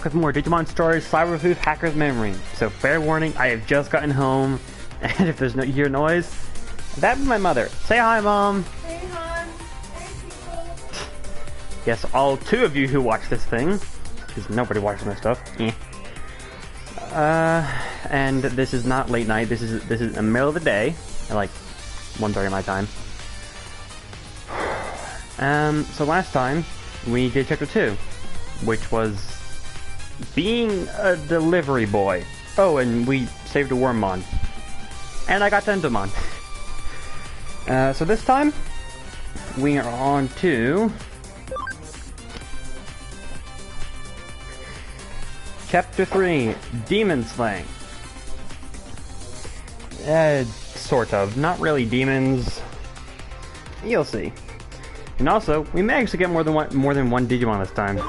With more Digimon stories, Sleuth, Hacker's Memory. So fair warning, I have just gotten home, and if there's no hear noise, that's my mother. Say hi, Mom. Hey, hon. Hey, people. Yes, all two of you who watch this thing, because nobody watches my stuff. And this is not late night. This is in the middle of the day, at like 1:30 my time. So last time we did chapter 2, which was being a delivery boy. Oh, and we saved a Wormmon. And I got Tentomon. So this time, we are on to Chapter 3, Demon Slaying. Sort of. Not really demons. You'll see. And also, we managed to get more than one Digimon this time.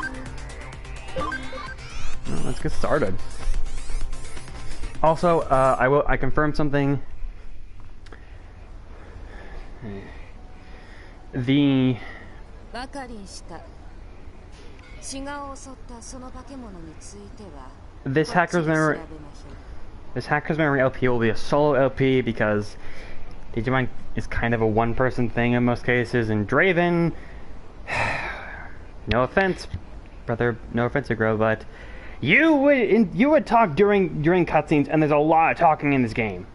Well, let's get started. Also, I confirmed something. This Hacker's Memory LP will be a solo LP because Digimon is kind of a one-person thing in most cases, and Draven, no offense, brother, no offense to grow, but you would talk during cutscenes, and there's a lot of talking in this game,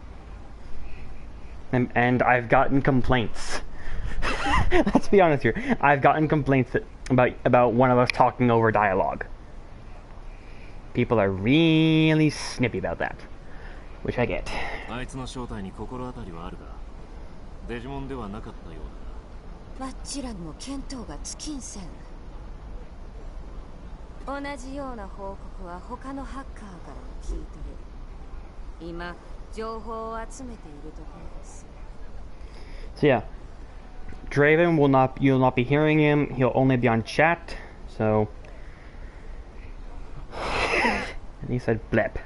and I've gotten complaints. Let's be honest here. I've gotten complaints about one of us talking over dialogue. People are really snippy about that, which I get. So yeah, Draven you'll not be hearing him. He'll only be on chat. So, and he said blep.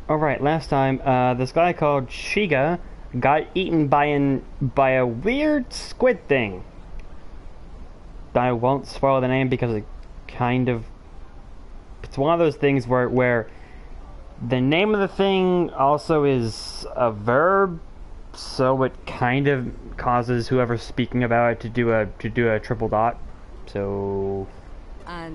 Alright, last time, this guy called Shiga got eaten by a weird squid thing. I won't spoil the name because it's one of those things where the name of the thing also is a verb, so it kind of causes whoever's speaking about it to do a triple dot. So I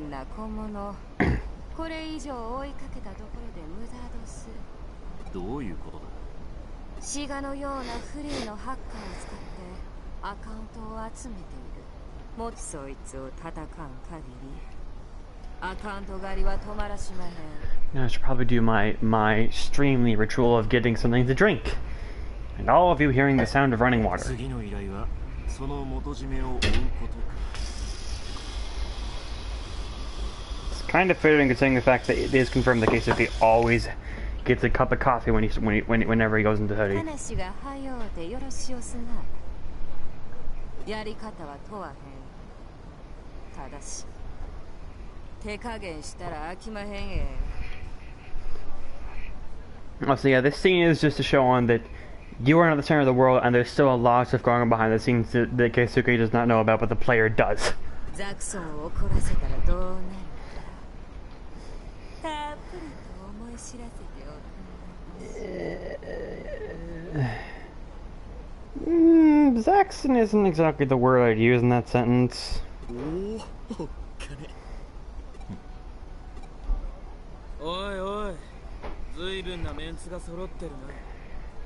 should probably do my streamly ritual of getting something to drink, and all of you hearing the sound of running water. It's kind of fitting considering the fact that it is confirmed that Keisuke always gets a cup of coffee whenever he goes into hoodie. Oh, so yeah, this scene is just to show on that you are not the center of the world, and there's still a lot of stuff going on behind the scenes that Keisuke does not know about, but the player does. Zaxxon isn't exactly the word I'd use in that sentence.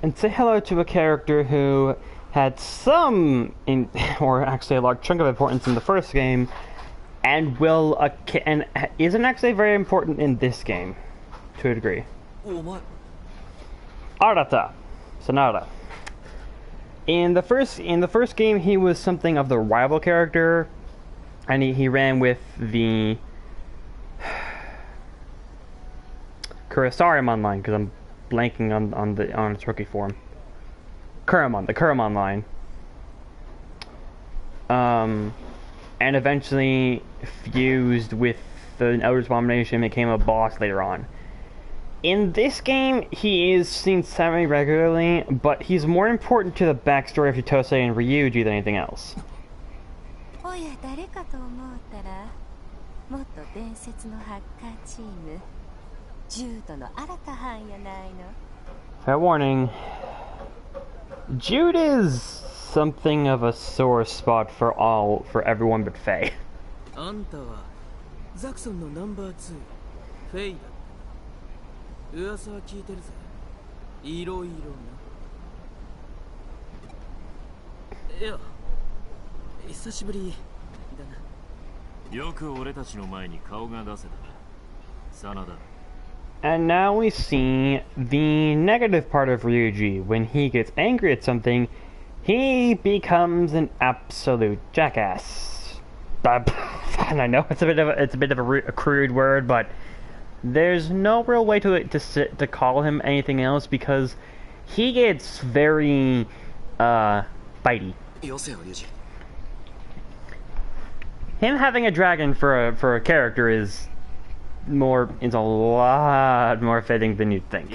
And say hello to a character who had some, or actually a large chunk of importance in the first game, and isn't actually very important in this game, to a degree. Arata, Sonata. In the first game, he was something of the rival character, and he ran with the Kurosariumon line, because I'm blanking on its rookie form. The Kuramon line. And eventually fused with the Elder Abomination and became a boss later on. In this game, he is seen semi-regularly, but he's more important to the backstory of Chitose and Ryuji than anything else. Fair warning. Jude is something of a sore spot for everyone but Faye. And now we see the negative part of Ryuji. When he gets angry at something, he becomes an absolute jackass. And I know it's a bit of a crude word, but there's no real way to call him anything else because he gets very bitey. Him having a dragon for a character is a lot more fitting than you'd think.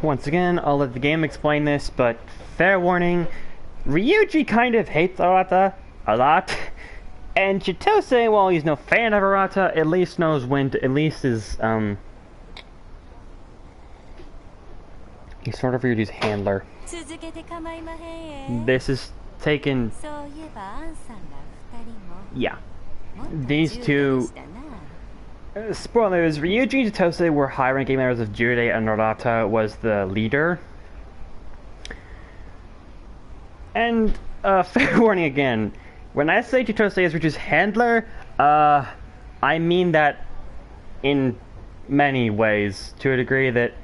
Once again, I'll let the game explain this, but fair warning, Ryuji kind of hates Arata a lot, and Chitose, while he's no fan of Arata, at least knows when to, he's sort of Ryuji's handler. This is taken... Yeah. These two... spoilers, Ryuji and Chitose were high-ranking members of Jude, and Arata was the leader. And, fair warning again, when I say Chitose is Ryuji's handler, I mean that in many ways, to a degree that...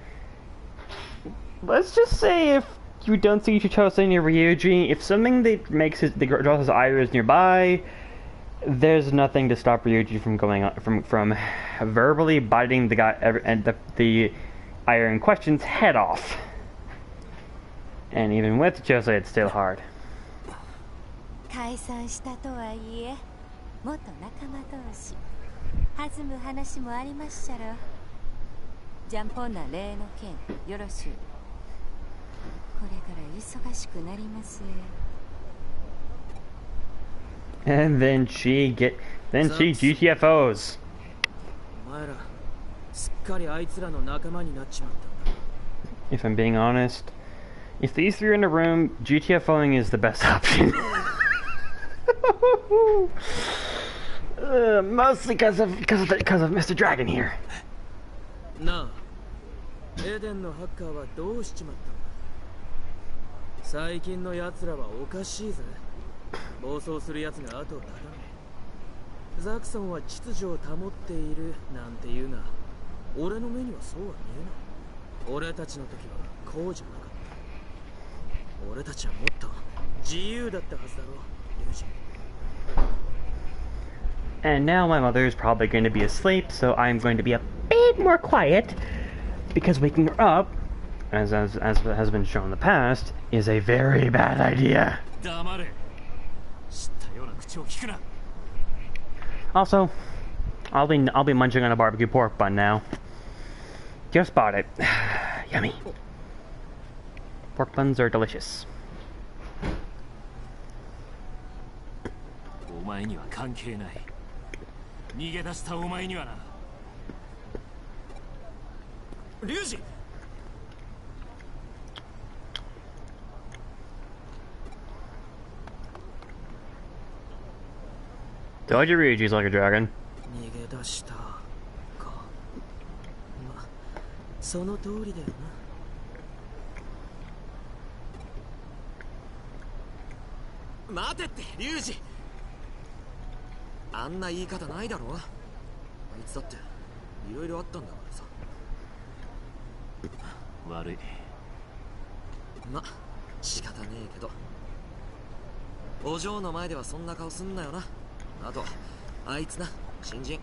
Let's just say if you don't see Chitose near Ryuji, if something that draws his eyes nearby, there's nothing to stop Ryuji from going on, from verbally biting the guy and the iron question's head off. And even with Chitose, it's still hard. And then she GTFOs. If I'm being honest, if these three are in a room, GTFOing is the best option. Mostly because of Mr. Dragon here. No. And now my mother is probably going to be asleep, so I'm going to be a bit more quiet, because waking her up, as has been shown in the past, is a very bad idea. Also, I'll be munching on a barbecue pork bun now. Just bought it. Yummy. Pork buns are delicious. Told you Ryuji's like a dragon. あいつな、新人。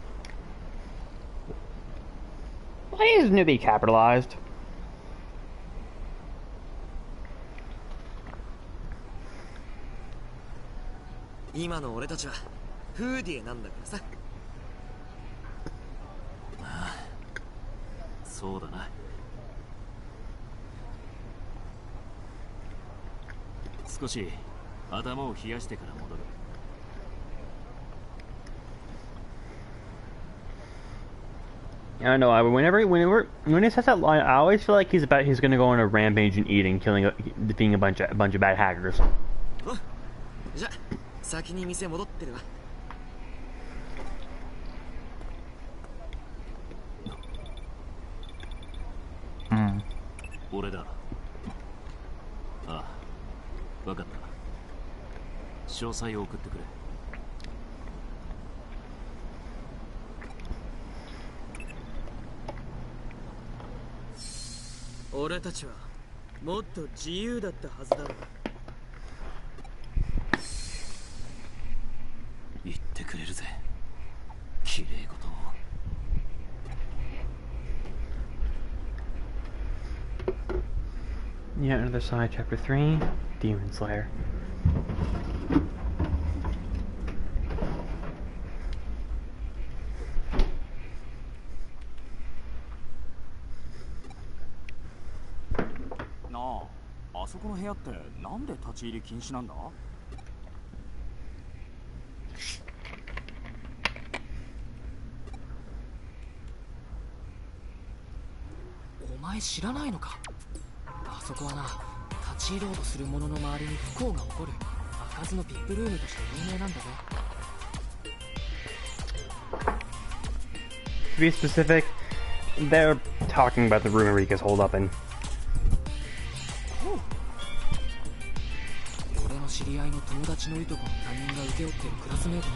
Why is newbie capitalized? 今の俺たちはフーディエなんだからさ。ああ、そうだな。少し頭を冷やしてから戻る。 I don't know. When he says that line, I always feel like he's gonna go on a rampage and eat and defeating a bunch of bad hackers. じゃ、先に店戻ってるわ。俺だ。ああ、わかった。詳細を送ってくれ。 俺たちはもっと自由だったはずだろう。言ってくれるぜ、綺麗事を。 Yeah, another side, chapter 3, Demon Slayer. No, あそこの部屋ってなんで立ち入り禁止なんだ？お前知らないのか？あそこはな、立ち入ろうとする者の周りに不幸が起こる開かずの VIP ルームとして有名なんだぜ。 To be specific, they're talking about the room Erika's holed up in. 俺の知り合いの友達のいとこの他人が請け負ってるクラスメートも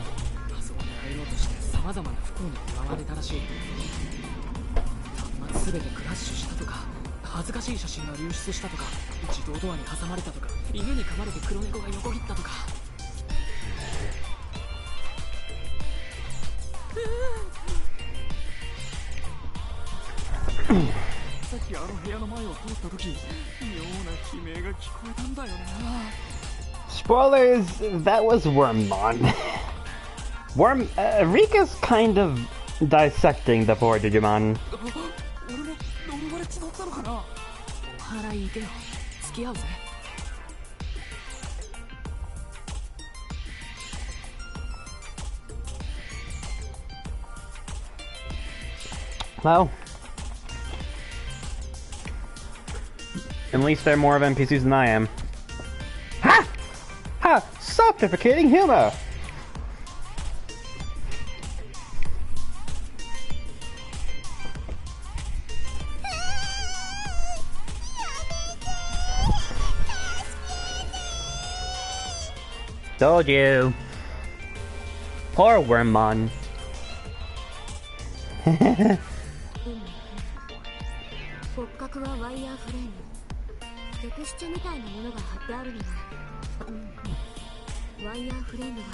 あそこに入ろうとして様々な不幸に見舞われたらしい。端末全てクラッシュしたとか、恥ずかしい写真が流出したとか、自動ドアに挟まれたとか、犬に噛まれて黒猫が横切ったとか。さっきあの部屋の前を通った時、妙な悲鳴が聞こえたんだよな。 Spoilers, that was Wormmon. Rika's kind of dissecting the poor Digimon. 俺の呪われちまったのかな。お祓い行けよ、付き合うぜ。 Well, at least they're more of NPCs than I am. Ha! Ha! Self-deprecating humor! Told you. Poor Wormmon. 骨格はワイヤーフレーム。テクスチャみたいなものが貼ってあるのは、ワイヤーフレームは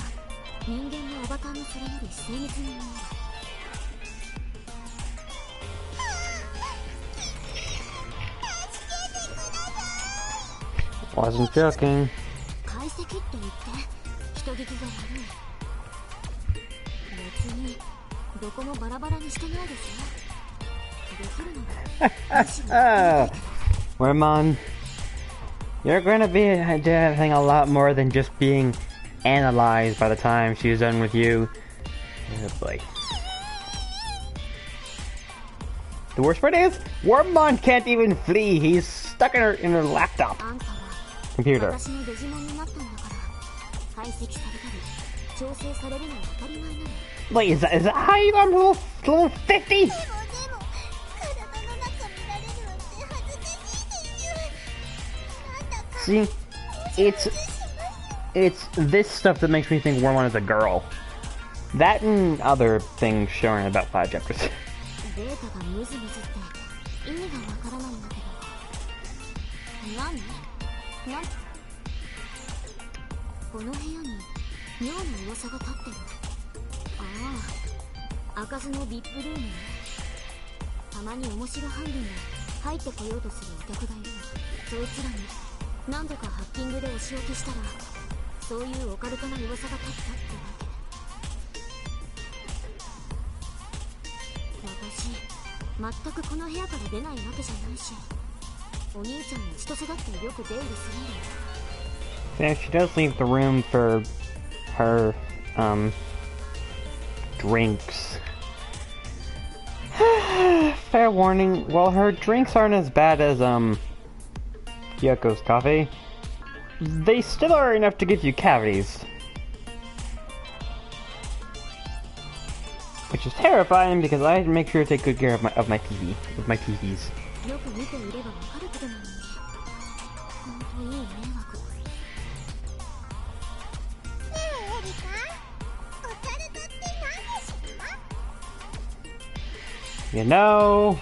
人間のアバターのそれより精密に見える。 Wasn't joking. 解析って言って人聞きが悪い。別にどこもバラバラにしてないですよ。できるのが Wormmon, you're gonna be doing a lot more than just being analyzed by the time she's done with you. Oh boy. The worst part is, Wormmon can't even flee. He's stuck in her laptop あんたは computer. 私のデジモンになったんだから解析されたり調整されるのは当たり前なの。 Wait, is that how you got level 50? See, it's this stuff that makes me think Wormmon is a girl. That and other things shown in about 5 chapters. データがムズムズって意味がわからないんだけど。何？この部屋に妙な噂が立ってる。ああ、開かずの VIP ルームね。たまに面白犯人が入ってこようとするお客がいるの。そいつらに何度かハッキングでお仕置きしたら、そういうオカルトな噂が立ったってわけ。私全くこの部屋から出ないわけじゃないし、お兄ちゃんも千歳だってよく出入りするんだよ。Yeah, she does leave the room for her, drinks. Fair warning, while her drinks aren't as bad as, Yoko's coffee, they still are enough to give you cavities. Which is terrifying because I had to make sure to take good care of my TV, of my TVs. よく見ていればわかることなのに、本当いい迷惑。ねえ、エリカ、オカルトって何でしょ？ You know,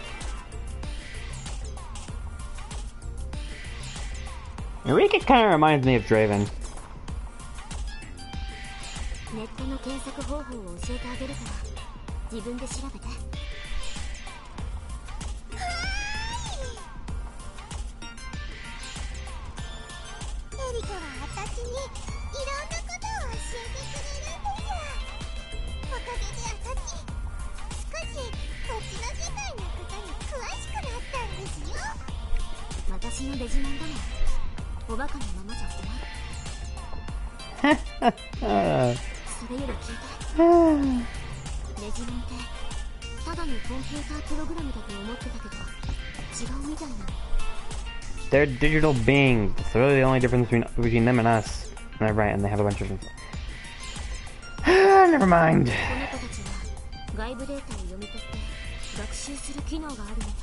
Eureka kind of reminds me of Draven. ネットの検索方法を教えてあげるから、自分で調べて。エリカは私にいろんなことを教えてくれるんです。おかげで私、少しこっちの世界のことに詳しくなったんですよ。私のデジモンだもん。おバカなままじゃ困る。それより聞いて。デジモンってただのコンピュータープログラムだと思ってたけど、違うみたいなの。They're digital beings. It's really the only difference between them and us. And right, and they have a bunch of... Never mind. この子たちは外部データを読み取って学習する機能があるみたい。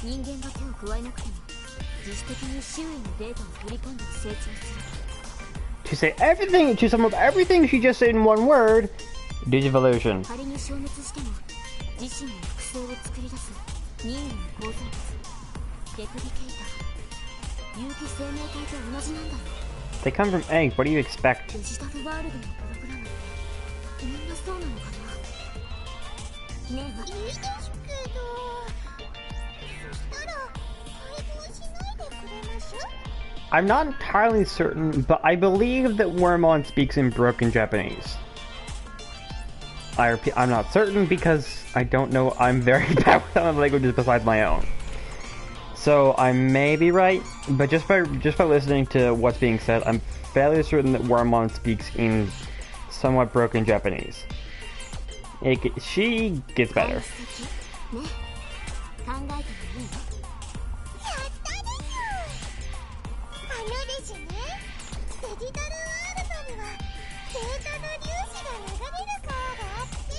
人間が手を加えなくても自主的に周囲のデータを取り込んで成長する。To say everything, to sum up everything she just said in one word, Digivolution. 仮に消滅しても自身の複製を作り出す任意の構造物、レプリケーター、有機生命体と同じなんだよ。 They come from eggs. What do you expect? デジタルワールドのプログラムってみんなそうなのかな。ねえ、いいですけど、そしたら解放しないでくれます？ I'm not entirely certain, but I believe that Wormon speaks in broken Japanese. I repeat, I'm not certain because I don't know. I'm very bad with other languages besides my own. So I may be right, but just by listening to what's being said, I'm fairly certain that Wormon speaks in somewhat broken Japanese. She gets better. ね、考えてもいいの？やったです。ですね、デジタルワールドにはデータの粒子が流れる川があって、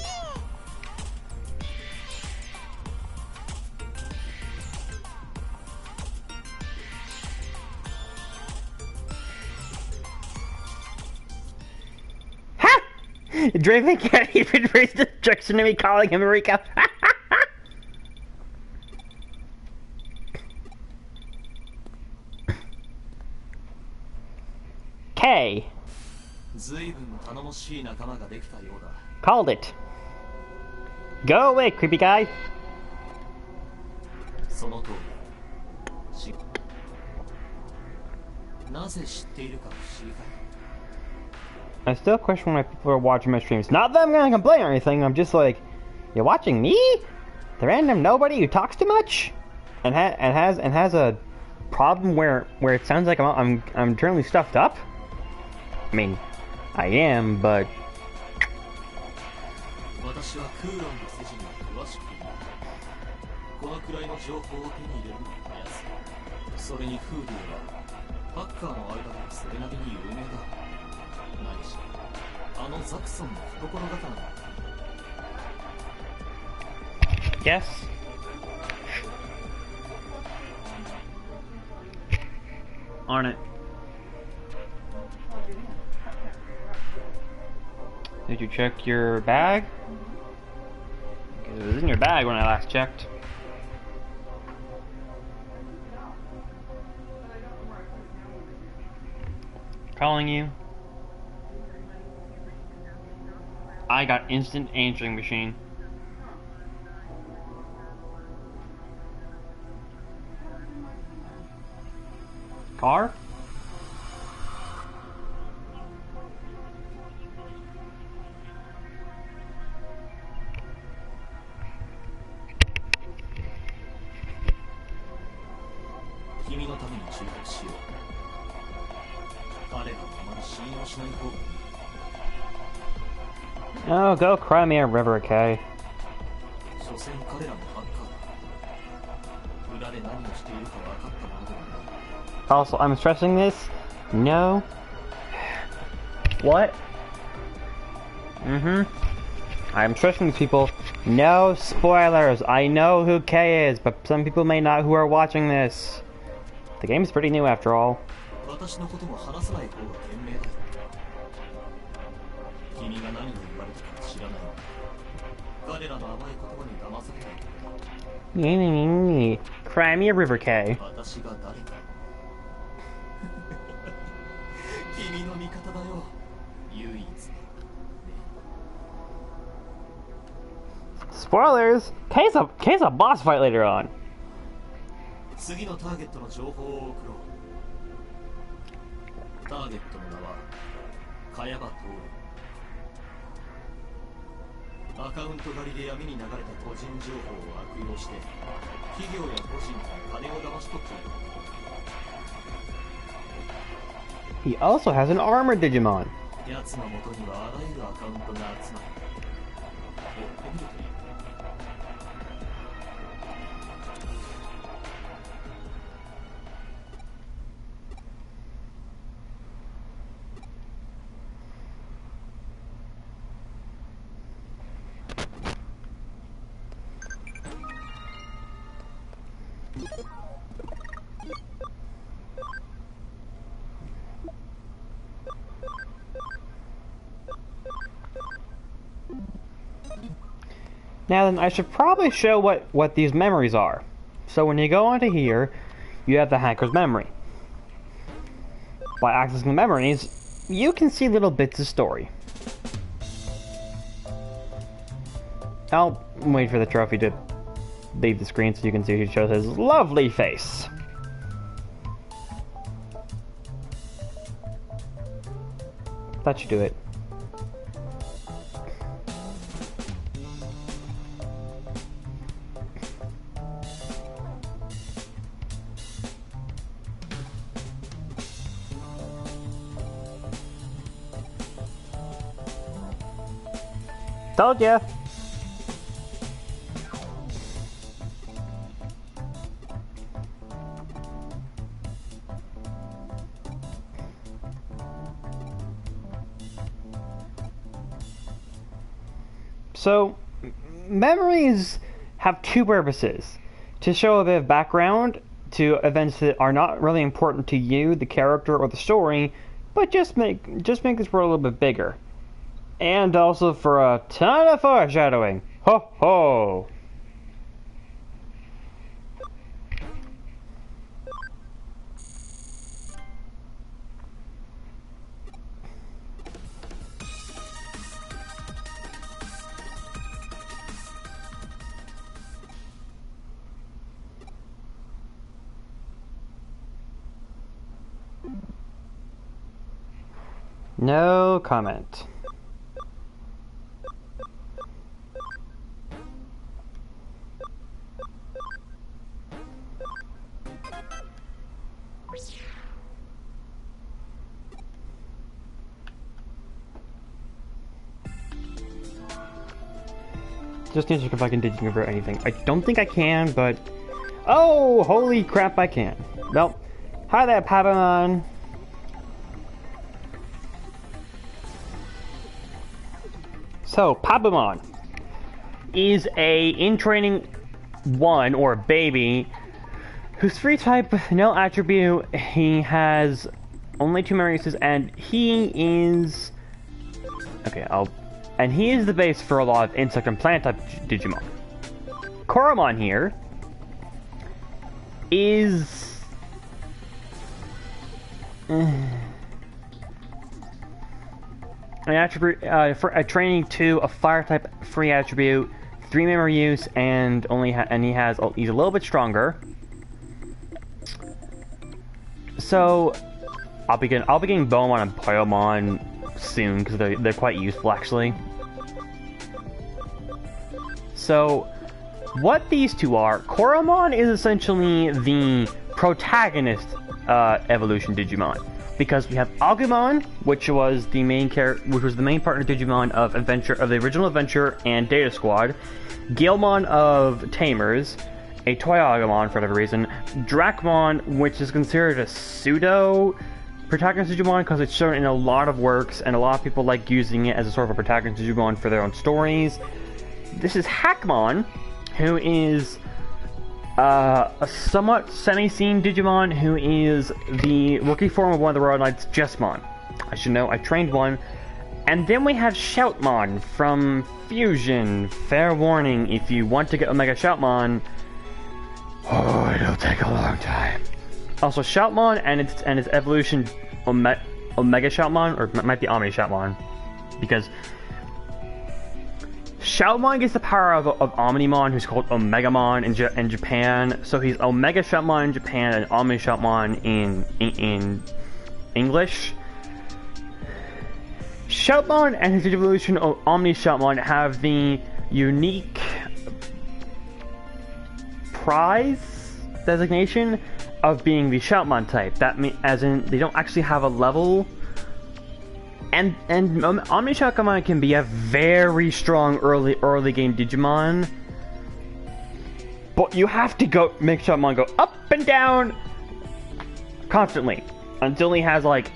Ha! Draven can't even raise the objection to me calling him Eureka. K. Called it. Go away, creepy guy. I still question why people are watching my streams. Not that I'm gonna complain or anything, I'm just like, you're watching me? The random nobody who talks too much? And has a problem where it sounds like I'm internally stuffed up? I mean, I am, but... Yes. On it. Did you check your bag? Because it was in your bag when I last checked. Calling you. I got instant answering machine. Car? Oh, go cry me a river, okay? Also, I'm stressing this. No. What? I'm stressing these people. No spoilers. I know who K is, but some people may not who are watching this. The game's pretty new after all. Cry me a river, K. Spoilers! K's a boss fight later on. He also has an armored Digimon. Now then, I should probably show what these memories are. So when you go onto here, you have the hacker's memory. By accessing the memories, you can see little bits of story. I'll wait for the trophy to leave the screen so you can see he shows his lovely face. That should do it. Told ya! So, memories have two purposes. To show a bit of background to events that are not really important to you, the character, or the story, but just make this world a little bit bigger. And also for a ton of foreshadowing. Ho ho! No comment. Just need to check if I can digiconvert anything. I don't think I can, but... Oh, holy crap, I can. Well, hi there, Patamon. So, Patamon is a in-training one, or baby, whose free type, no attribute, he has only 2 memory uses, and he is... Okay, and he is the base for a lot of insect and plant type Digimon. Koromon here is... an attribute for a training 2, a fire type free attribute, 3 memory use, and he's a little bit stronger. So I'll be getting Bowmon and Poyomon soon because they're quite useful actually. So what these two are, Koromon is essentially the protagonist evolution Digimon, because we have Agumon, which was the main partner Digimon of the original Adventure and Data Squad, Guilmon of Tamers, a toy Agumon for whatever reason, Dracmon, which is considered a pseudo protagonist Digimon because it's shown in a lot of works and a lot of people like using it as a sort of a protagonist Digimon for their own stories. This is Hackmon, who is a somewhat semi-seen Digimon who is the rookie form of one of the Royal Knights, Jesmon. I should know, I trained one. And then we have Shoutmon from Fusion. Fair warning, if you want to get Omega Shoutmon, oh, it'll take a long time. Also, Shoutmon and its evolution, Omega Shoutmon, or it might be Omni Shoutmon, because Shoutmon gets the power of Omnimon, who's called Omegamon in Japan. So he's Omega Shoutmon in Japan and Omni Shoutmon in English. Shoutmon and his evolution of Omni Shoutmon have the unique prize designation of being the Shoutmon type. That means, as in, they don't actually have a level. And Omni Shoutmon can be a very strong early game Digimon, but you have to make Shoutmon go up and down constantly until he has like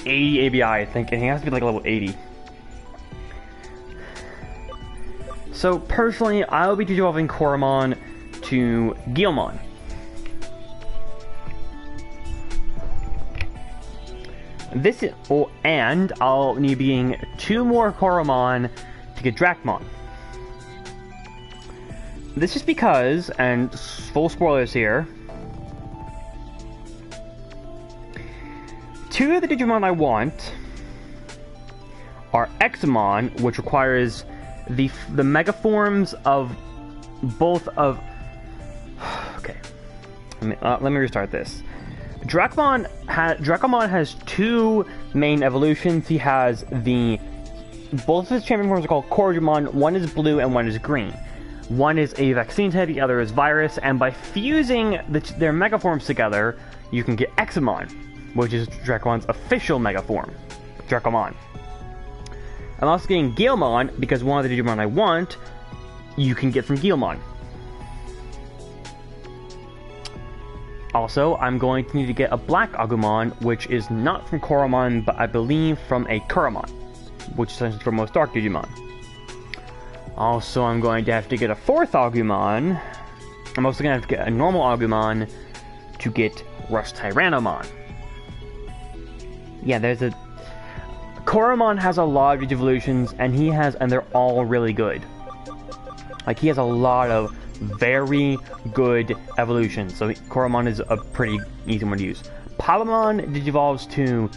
80 ABI, I think, and he has to be like level 80. So personally, I will be Digivolving Koromon to Guilmon. And I'll need being 2 more Koromon to get Dracmon. This is because, and full spoilers here, 2 of the Digimon I want are Examon, which requires the mega forms of both of. Okay, let me restart this. Dracmon has 2 main evolutions. He has both of his champion forms are called Corjumon. One is blue and one is green. One is a vaccine type, the other is virus. And by fusing their mega forms together, you can get Examon, which is Dracon's official mega form, Dracomon. I'm also getting Guilmon because one of the Digimon I want, you can get from Guilmon. Also, I'm going to need to get a Black Agumon, which is not from Koromon, but I believe from a Kuramon, which is essentially for most Dark Digimon. Also, I'm going to have to get a 4th Agumon. I'm also going to have to get a normal Agumon to get Rush Tyrannomon. Yeah, Koromon has a lot of evolutions, and they're all really good. Like, he has a lot of very good evolutions, so Koromon is a pretty easy one to use. Palamon digivolves to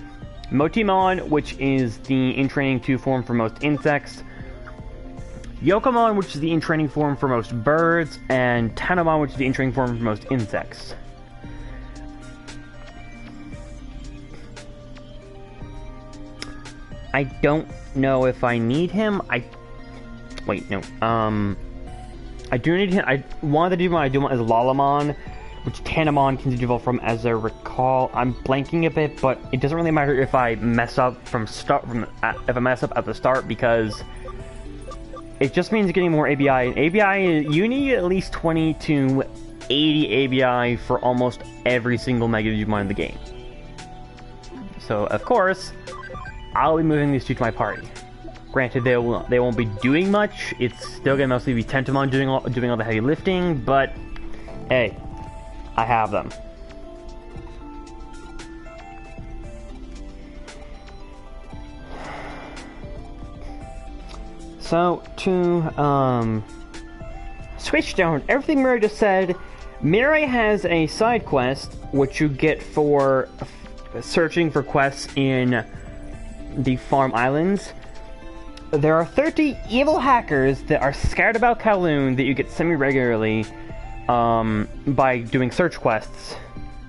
Motimon, which is the in-training 2 form for most insects, Yokomon, which is the in-training form for most birds, and Tanomon, which is the in-training form for most insects. I don't know if I need him. Wait, no. I do need him. One of the Digimon I do want is Lalamon, which Tanomon can digivolve from, as I recall. I'm blanking a bit, but it doesn't really matter if I mess up if I mess up at the start, because it just means getting more ABI. And ABI, you need at least 20 to 80 ABI for almost every single Mega Digimon in the game. So, of course, I'll be moving these 2 to my party. Granted, they won't be doing much. It's still gonna mostly be Tentomon doing all the heavy lifting, but hey, I have them. So to switch down everything Mirai just said, Mirai has a side quest which you get for searching for quests in the Farm Islands. there are 30 evil hackers that are scattered about Kowloon that you get semi-regularly by doing search quests,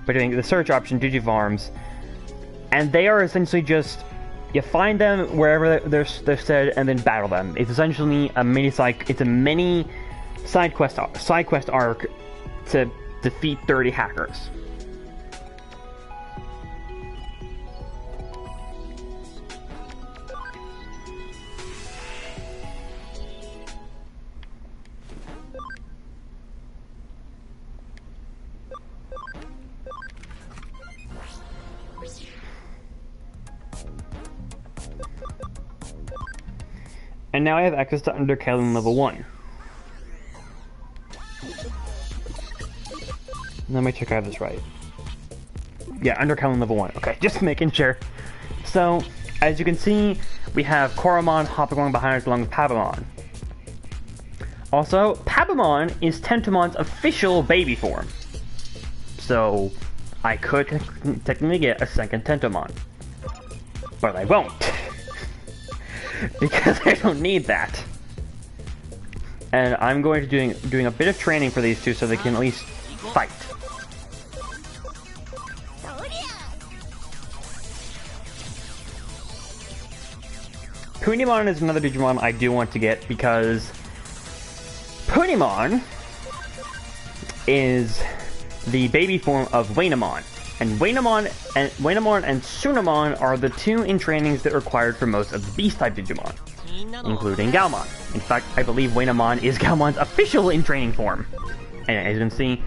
by doing the search option Digifarms, and they are essentially just, you find them wherever they're said and then battle them. It's essentially a mini side quest arc to defeat 30 hackers. And now I have access to Under Kowloon level 1. Let me check I have this right. Yeah, Under Kowloon level 1. Okay, just making sure. So, as you can see, we have Koromon hopping along behind us along with Pabamon. Also, Pabamon is Tentomon's official baby form. So, I could technically get a second Tentomon. But I won't. Because I don't need that. And I'm going to doing a bit of training for these two so they can at least fight. Punimon is another Digimon I do want to get because Punimon is the baby form of Wainamon. And Wainamon and Tsunamon are the two in trainings that are required for most of the Beast-type Digimon, including Galmon. In fact, I believe Wainamon is Galmon's official in training form. And as you can see,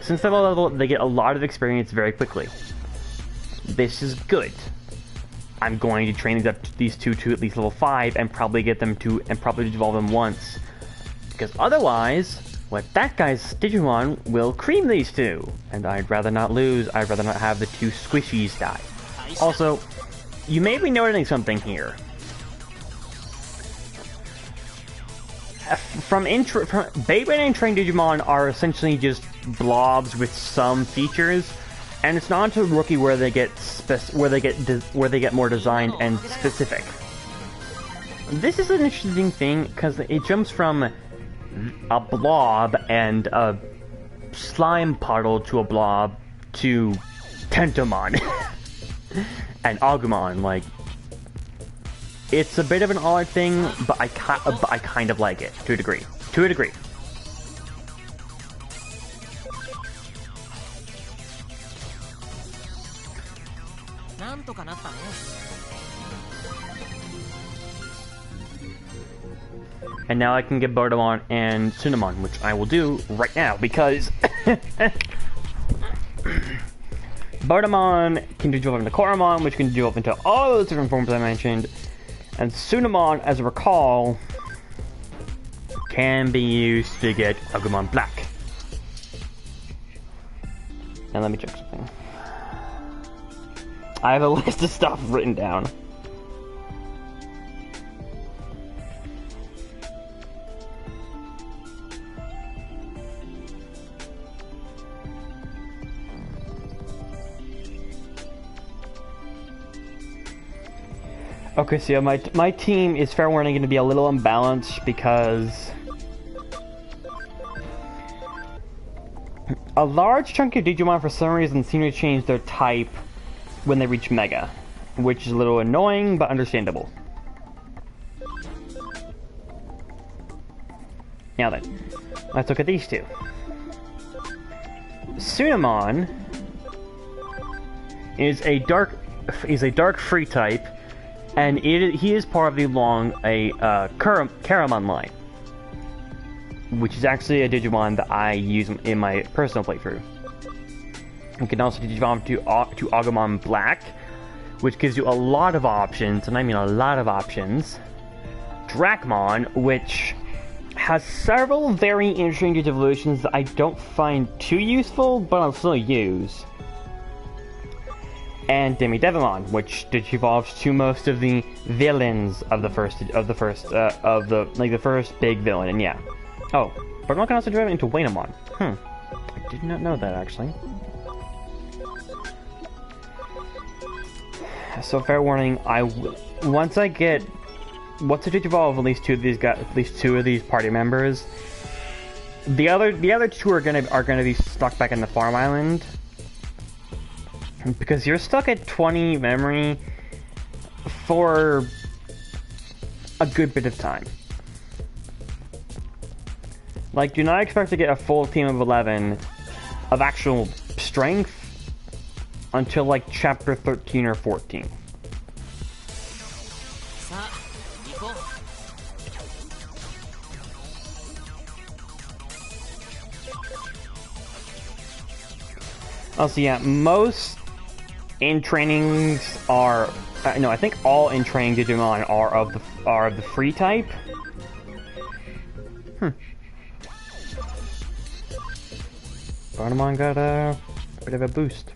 since they're low level, they get a lot of experience very quickly. This is good. I'm going to train these two to at least level 5 and probably get them to, and probably evolve them once. Because otherwise, that guy's Digimon will cream these two. And I'd rather not lose, I'd rather not have the two squishies die. Also, you may be noticing something here. Beyblade and trained Digimon are essentially just blobs with some features, and it's not until Rookie where they get more designed and specific. This is an interesting thing because it jumps from a blob and a slime puddle to a blob to Tentomon and Agumon. Like, it's a bit of an odd thing, but I kind of like it to a degree. To a degree. And now I can get Bodamon and Tsunamon, which I will do right now, because Bodamon can develop into Koromon, which can develop into all those different forms I mentioned, and Tsunamon, as I recall, can be used to get Agumon Black. And let me check something. I have a list of stuff written down. Okay, so my team is fair warning going to be a little unbalanced because a large chunk of Digimon for some reason seem to change their type when they reach Mega, which is a little annoying but understandable. Now then, let's look at these two. Tsunamon is a dark free type. And he is part of the Karamon line, which is actually a Digimon that I use in my personal playthrough. You can also Digimon to Agumon Black, which gives you a lot of options, and I mean a lot of options. Dracmon, which has several very interesting evolutions that I don't find too useful, but I'll still use. And Demidevimon, which digivolves to most of the villains of the first big villain, and yeah. Oh, but I'm not gonna also drive it into Wainamon. I did not know that actually. So fair warning, once I get once I Digivolve at least two of these guys, at least two of these party members, the other two are gonna be stuck back in the farm island. Because you're stuck at 20 memory for a good bit of time. Like, do not expect to get a full team of 11 of actual strength until like chapter 13 or 14. Also, yeah, most in trainings are no, I think all in training Digimon are of the free type. Patamon got a bit of a boost.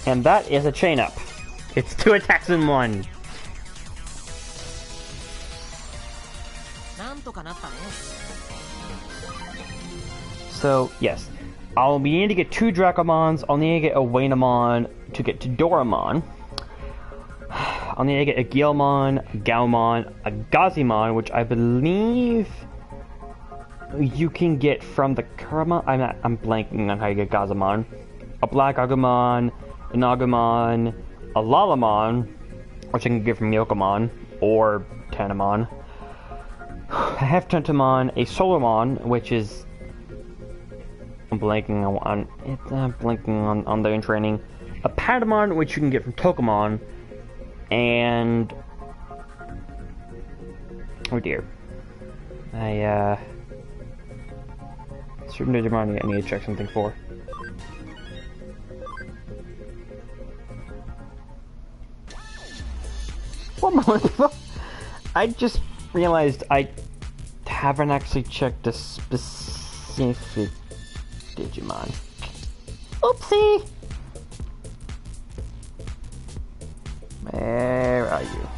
And that is a chain up. It's 2 attacks in 1. So, yes. I'll be needing to get 2 Dracomons, I'll need to get a Wainamon to get to Doramon. I'll need to get a Guilmon, a Gaomon, a Gazimon, which I believe you can get from the Kurama. I'm blanking on how you get Gazimon. A Black Agumon, an Agumon, a Lalamon, which I can get from Yokomon, or Tanamon. I have Tentamon, a Solarmon, which is... I'm blanking on the in training. A Patamon, which you can get from Tokamon, and... oh dear. Certain Digimon I need to check something for. One moment. I just realized I haven't actually checked a specific Digimon. Oopsie! Where are you?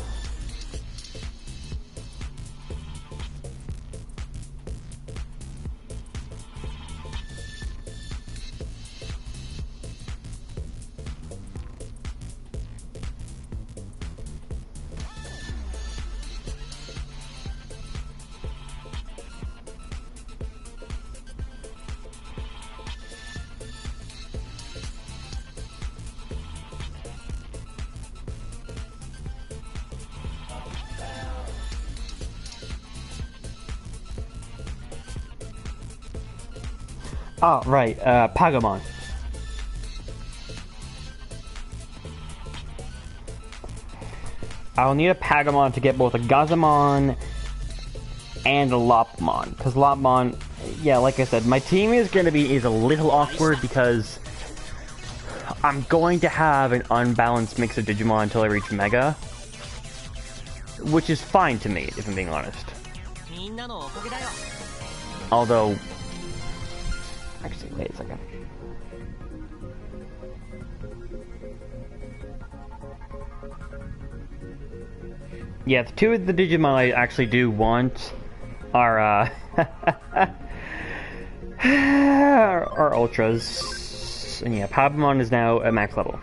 Oh, right, Pagamon. I'll need a Pagamon to get both a Gazamon and a Lopmon. Because Lopmon, yeah, like I said, my team is a little awkward because I'm going to have an unbalanced mix of Digimon until I reach Mega. Which is fine to me, if I'm being honest. Although... actually, wait a second. Yeah, the 2 of the Digimon I actually do want are, are Ultras. And yeah, Patamon is now at max level.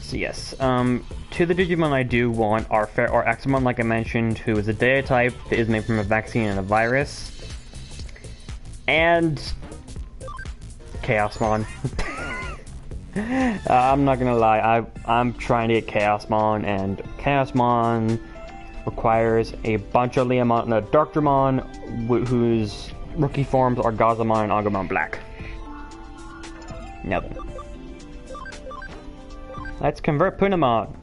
So yes, 2 of the Digimon I do want are Axamon, like I mentioned, who is a Data type that is made from a vaccine and a virus. And... Chaosmon. I'm not gonna lie, I'm trying to get Chaosmon, and Chaosmon requires a bunch of Leomon and a Darkdramon, whose rookie forms are Gazamon and Agumon Black. Now then. Let's convert Punamon.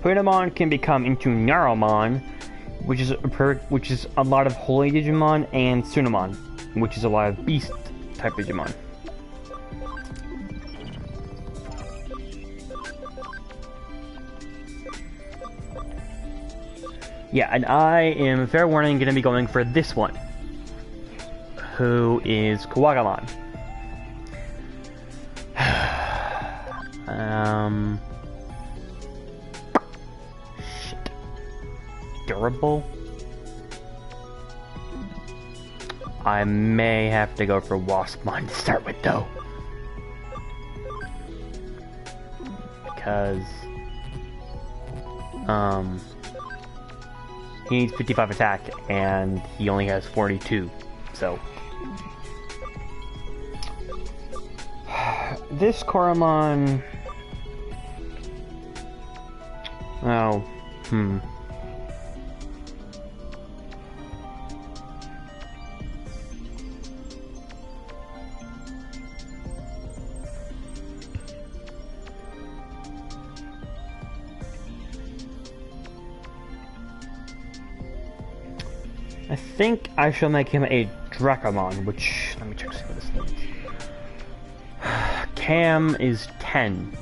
Punamon can become into Naromon, which is a lot of Holy Digimon, and Sunamon, which is a lot of Beast type Digimon. Yeah, and I am, fair warning, going to be going for this one, who is Kawagamon. Shit. Durable? I may have to go for Waspmon to start with, though. Because... he needs 55 attack, and he only has 42, so... This Koromon... Oh, I think I shall make him a Dracomon, which... Let me check to see what this means. Cam is 10.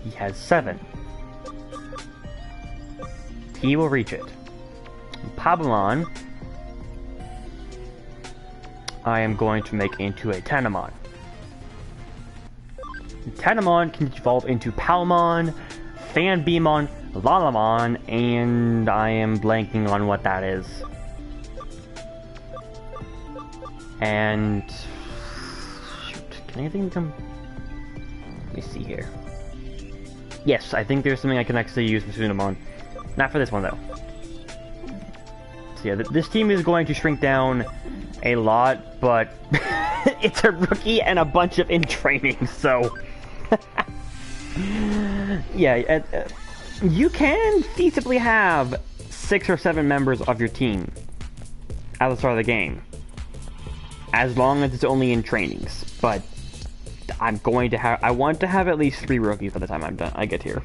He has 7. He will reach it. Pabamon, I am going to make into a Tenamon. Tenamon can evolve into Palmon, Fanbeamon, Lalamon, and I am blanking on what that is. And... shoot, can anything become... Let me see here. Yes, I think there's something I can actually use for Sunamon. Not for this one, though. So yeah, this team is going to shrink down a lot, but it's a rookie and a bunch of in training, so... yeah, you can feasibly have 6 or 7 members of your team at the start of the game. As long as it's only in trainings, but I want to have at least 3 rookies by the time I get here.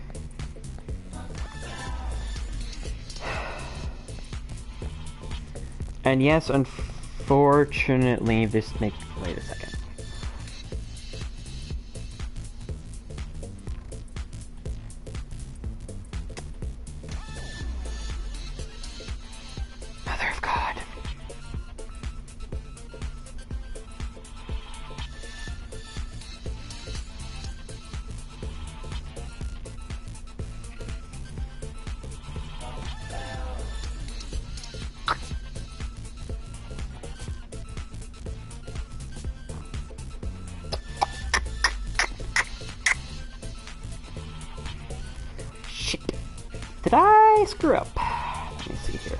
And yes, unfortunately, wait a second. Mother of God. Did I screw up? Let me see here.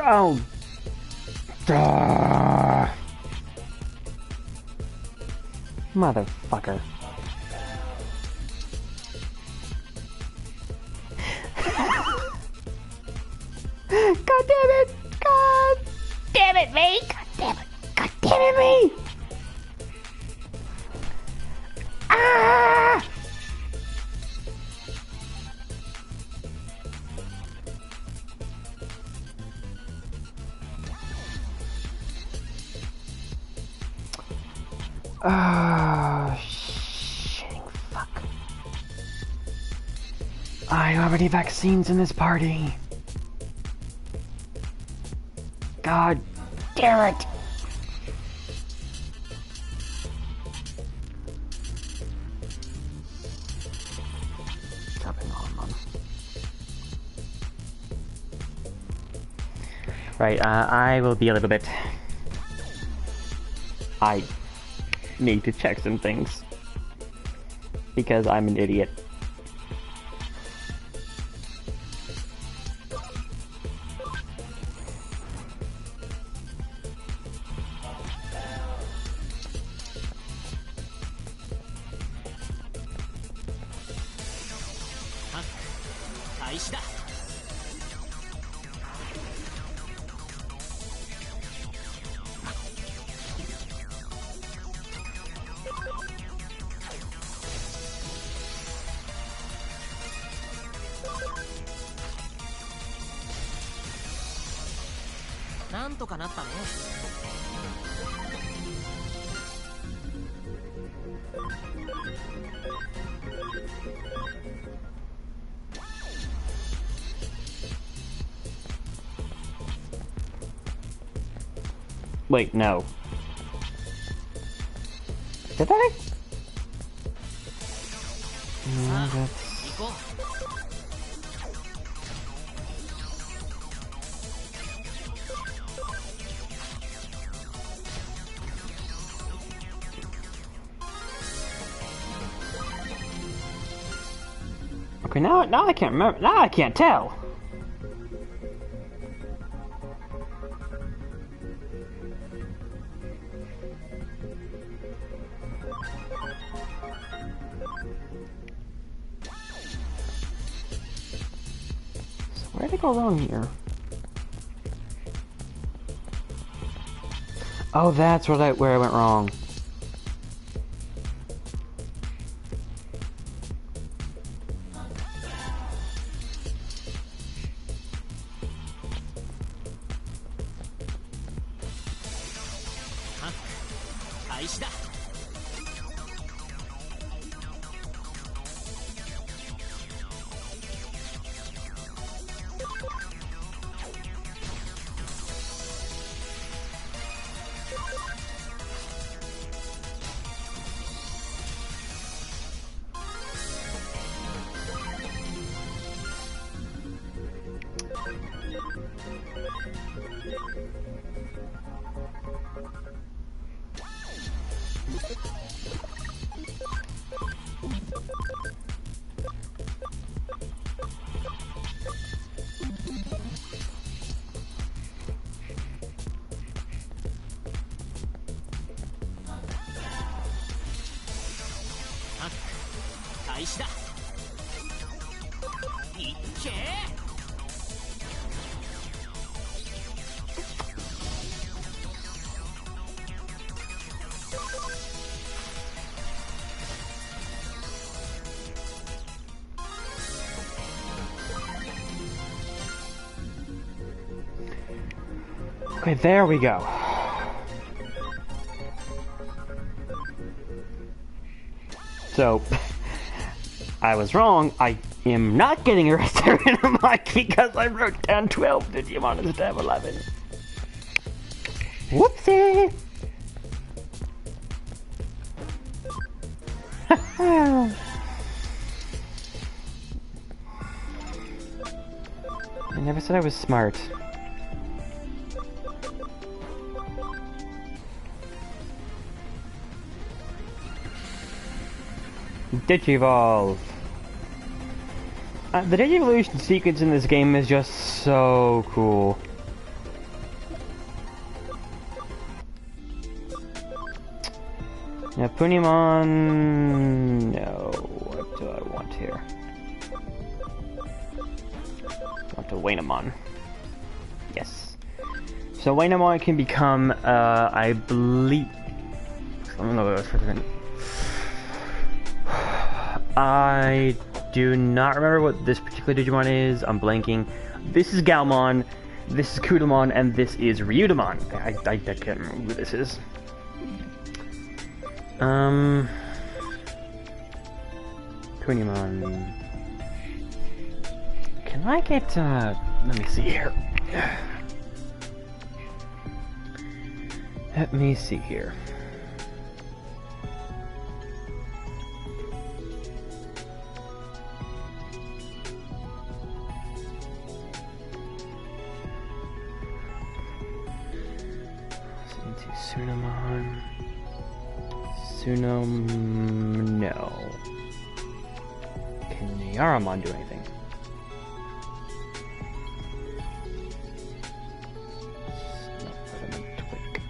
Oh. Motherfucker. God damn it! God damn it, me! God damn it! God damn it, me! Ah! Oh, shitting fuck. I already vaccines in this party. God damn it! Dropping on. Right, I will be a little bit... I need to check some things. Because I'm an idiot. 開始だ。なんとかなったね。Wait, no. Did I? さあ No, that's... 行こ Okay, now I can't remember. Now I can't tell. So where did I go wrong here? Oh, that's where I went wrong. Okay, there we go. So, I was wrong. I am not getting a Digimon because I wrote down 12 Digimon instead of 11. Whoopsie! I never said I was smart. Digivolve. The Digivolution sequence in this game is just so cool. Now, Punimon... No, what do I want here? I want a Wainamon. Yes. So Wainamon can become, I believe... I don't know what I was thinking. I do not remember what this particular Digimon is. I'm blanking. This is Galmon, this is Kudamon, and this is Ryudamon. I can't remember who this is. Kunimon. Can I get, let me see here. Let me see here. Sunamon. No. Can Yaramon do anything? Not Vitamin Twig.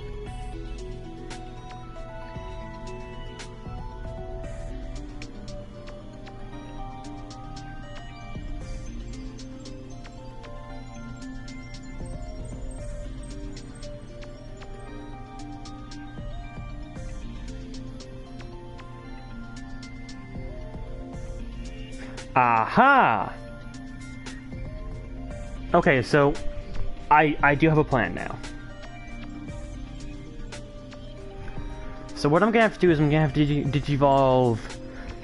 Aha! Okay, so I do have a plan now. So what I'm gonna have to do is I'm gonna have to digivolve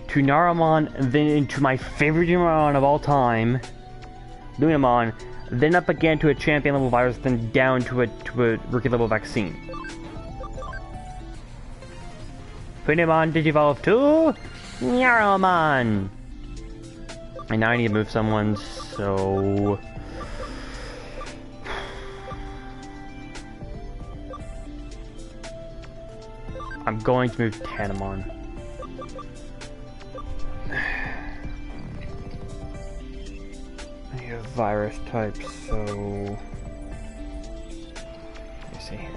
to Naramon, then into my favorite Digimon of all time, Lunamon, then up again to a champion level virus, then down to a rookie level vaccine. Lunamon digivolve to Naramon! And now I need to move someone, so... I'm going to move Tanamon. I need a virus type, so... Let me see here.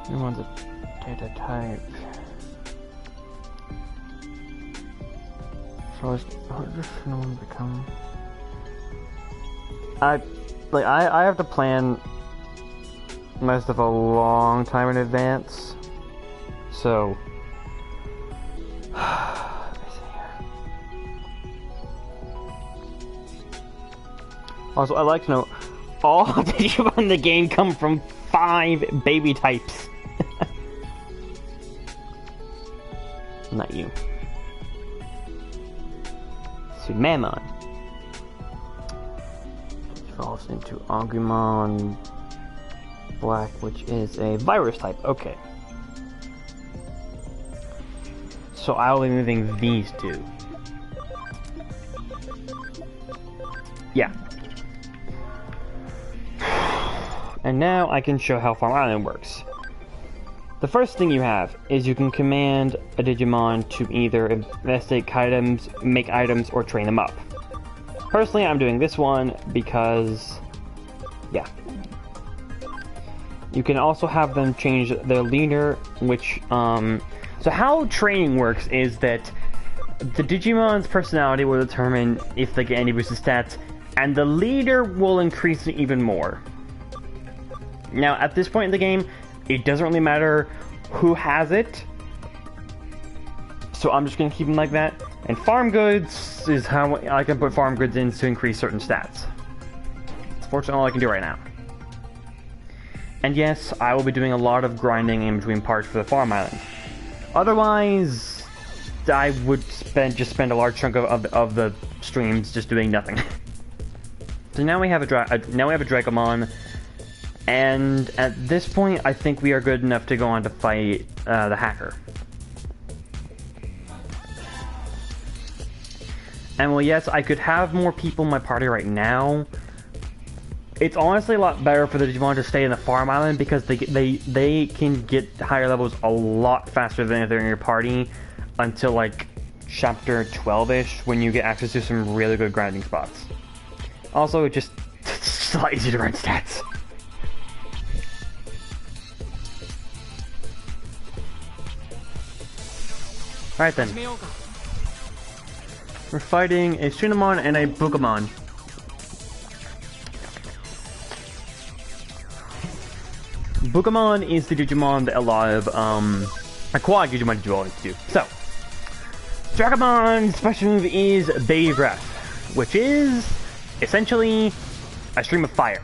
Who wants a data type? So how does Cinnamon become? I have to plan my stuff a long time in advance. So let me see here. Also, I'd like to know all the Digimon in the game come from 5 baby types. Not you. Sumamon evolves into Agumon Black, which is a virus type. Okay. So I will be moving these two. Yeah. And now I can show how Farm Island works. The first thing you have is you can command a Digimon to either investigate items, make items, or train them up. Personally, I'm doing this one because, yeah. You can also have them change their leader, which, so how training works is that the Digimon's personality will determine if they get any boosted stats, and the leader will increase it even more. Now, at this point in the game, it doesn't really matter who has it, so I'm just going to keep them like that. And farm goods is how I can put farm goods in to increase certain stats. It's fortunately all I can do right now. And yes, I will be doing a lot of grinding in between parts for the farm island. Otherwise, I would just spend a large chunk of the streams just doing nothing. So now we have a Dragomon. And at this point, I think we are good enough to go on to fight the hacker. And well, yes, I could have more people in my party right now. It's honestly a lot better for the Digimon to stay in the farm island because they can get higher levels a lot faster than if they're in your party until like chapter 12-ish when you get access to some really good grinding spots. Also, it's just a lot easier to run stats. Alright then. We're fighting a Tsunamon and a Bukamon. Bukamon is the Digimon that a lot of aquatic Digimon evolve into. So, Dragomon's special move is Baby Breath, which is essentially a stream of fire.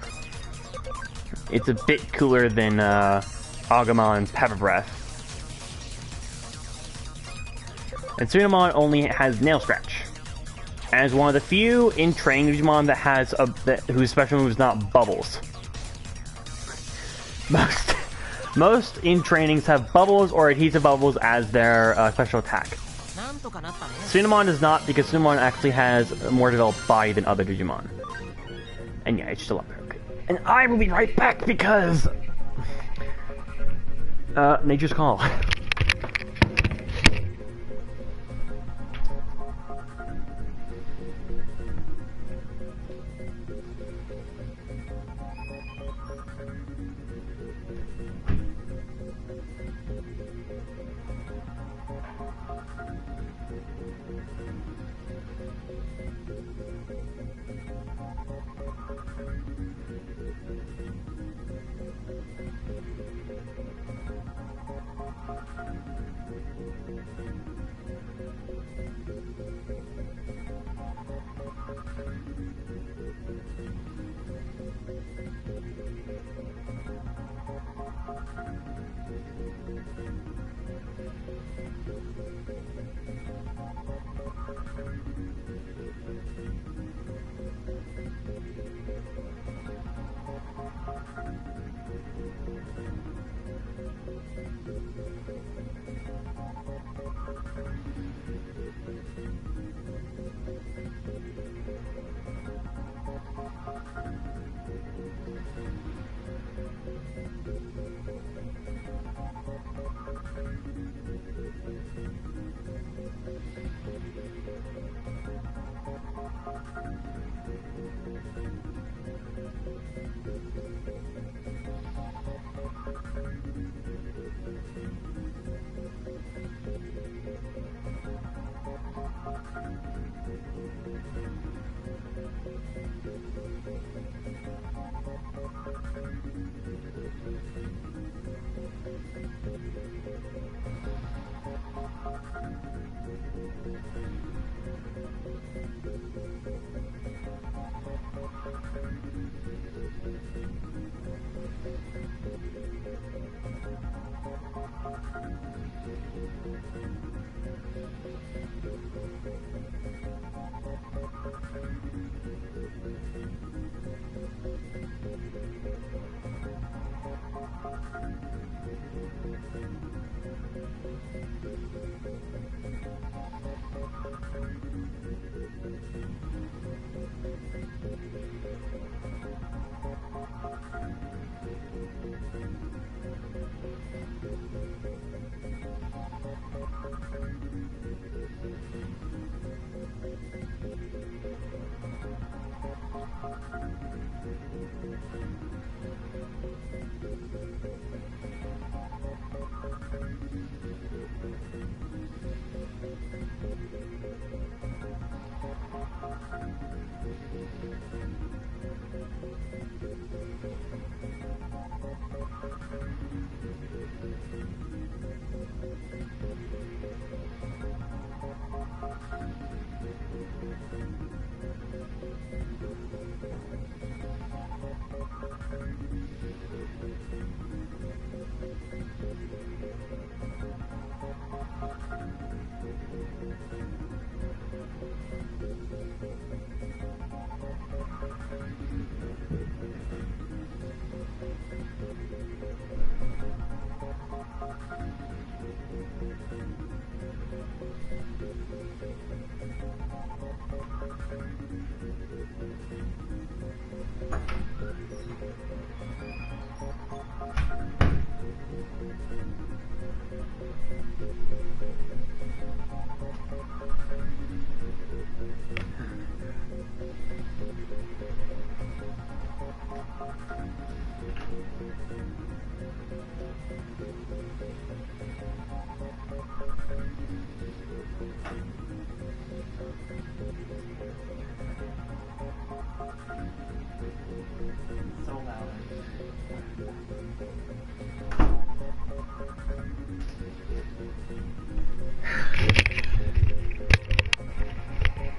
It's a bit cooler than Agumon's Pepper Breath. And Tsunamon only has Nail Scratch. And is one of the few in training Digimon that has whose special move is not Bubbles. Most in trainings have Bubbles or Adhesive Bubbles as their special attack. Tsunamon does not, because Tsunamon actually has a more developed body than other Digimon. And yeah, it's still up there. Okay. And I will be right back because Nature's Call.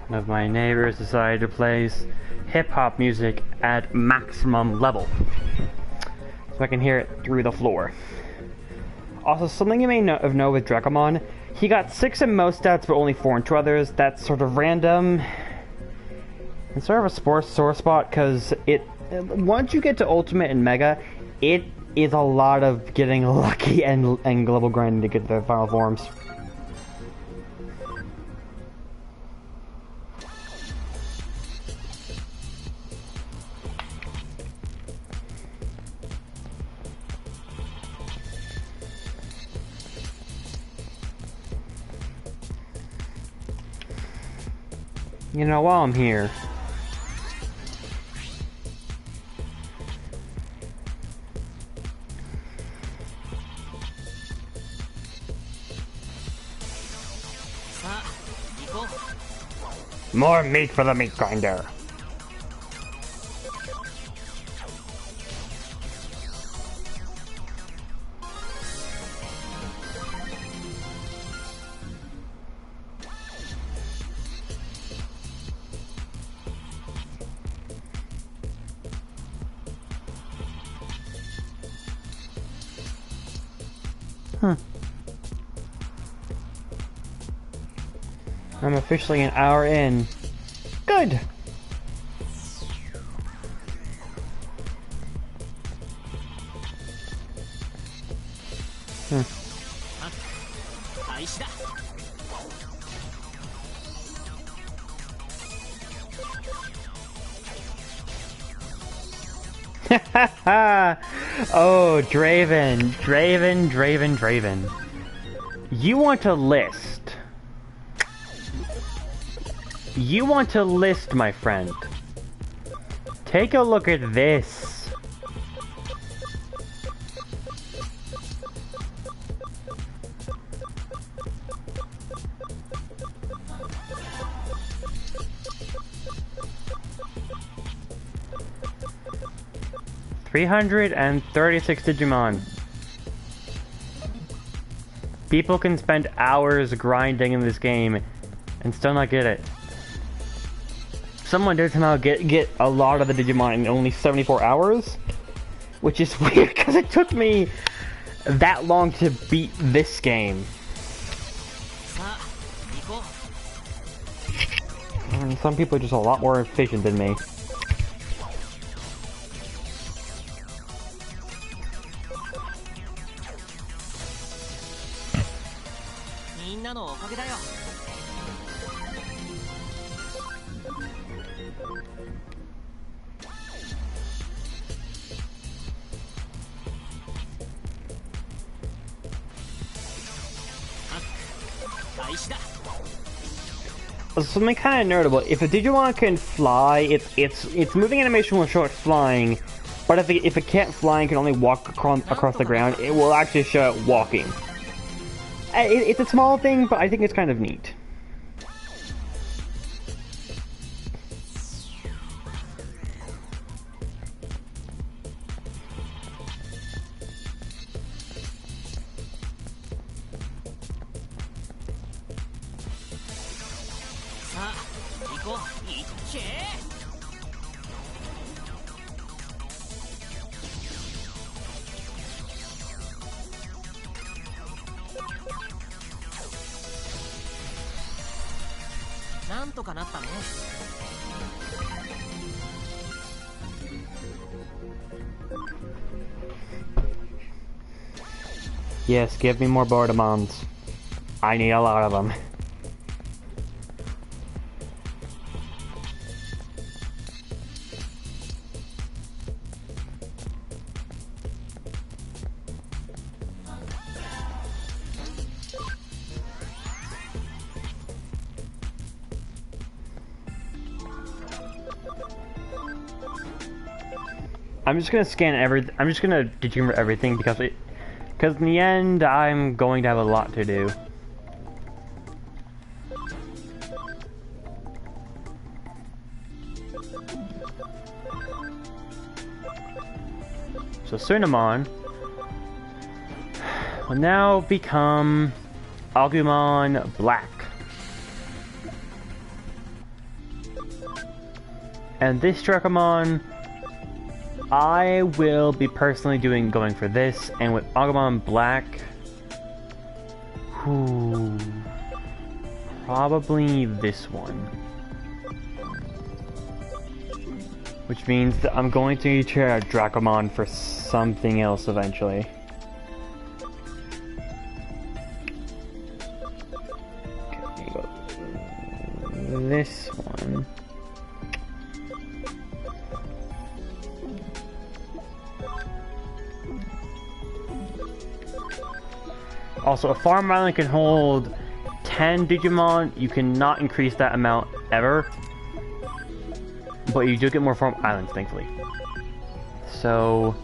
One of my neighbors decided to play hip-hop music at maximum level, so I can hear it through the floor. Also, something you may know with Digimon, he got 6 in most stats but only 4 in 2 others. That's sort of random. It's sort of a sore spot, because once you get to Ultimate and Mega, it is a lot of getting lucky and level grinding to get the final forms. You know, while I'm here, more meat for the meat grinder. I'm officially an hour in. Good! Oh, Draven. You want to list. You want to list, my friend. Take a look at this. $336 Digimon. People can spend hours grinding in this game and still not get it. Someone did somehow get a lot of the Digimon in only 74 hours, which is weird because it took me that long to beat this game. And some people are just a lot more efficient than me. Something kind of notable. If a Digimon can fly, its moving animation will show it flying, but if it can't fly and can only walk across the ground, it will actually show it walking. It's a small thing, but I think it's kind of neat. Yes, give me more Bordemons. I need a lot of them. I'm just gonna scan I'm just gonna Digimon everything because in the end I'm going to have a lot to do. So Tsunamon will now become Agumon Black. And this Drakomon, I will be personally going for this, and with Agumon Black, probably this one. Which means that I'm going to need to trade out Drakomon for something else eventually. Okay, go. This one. Also, a farm island can hold 10 Digimon. You cannot increase that amount ever. But you do get more farm islands, thankfully. So,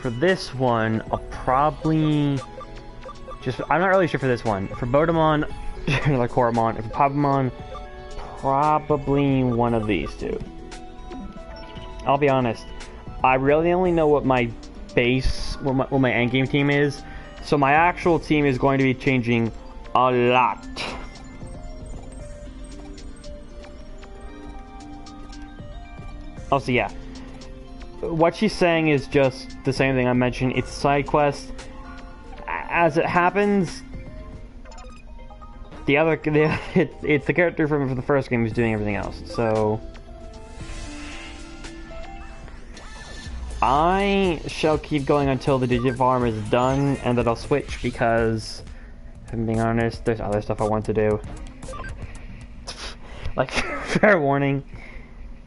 for this one, I'll probably I'm not really sure for this one. For Bodemon, another Koromon. For Papamon, probably one of these two. I'll be honest. I really only know what my base, what my endgame team is. So my actual team is going to be changing a lot. Also, yeah. What she's saying is just the same thing I mentioned. It's side quest. As it happens, it's the character from the first game who's doing everything else. So I shall keep going until the Digifarm is done, and then I'll switch because, if I'm being honest, there's other stuff I want to do. Like, fair warning,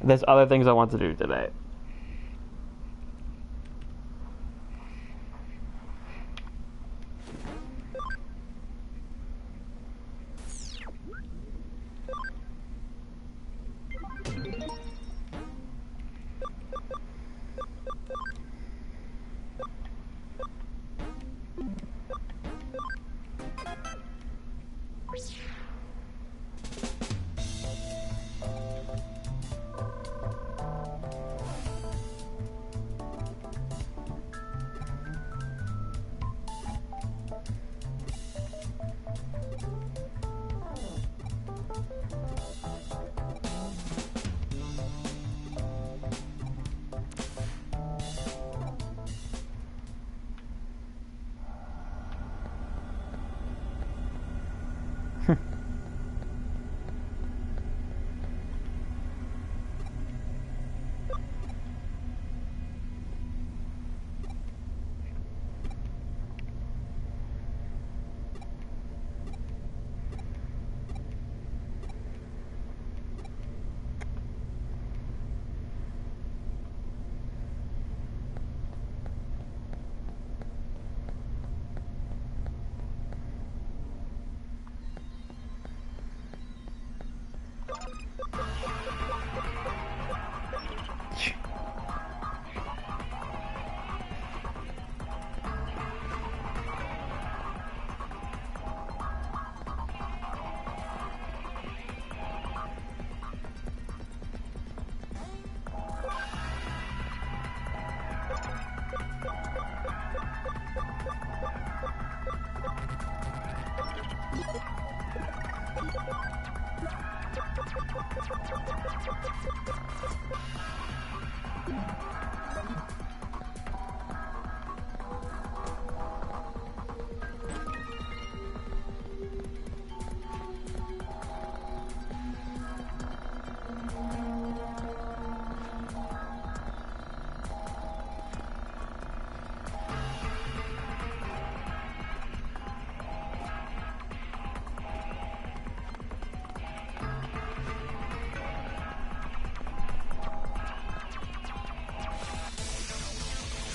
there's other things I want to do today.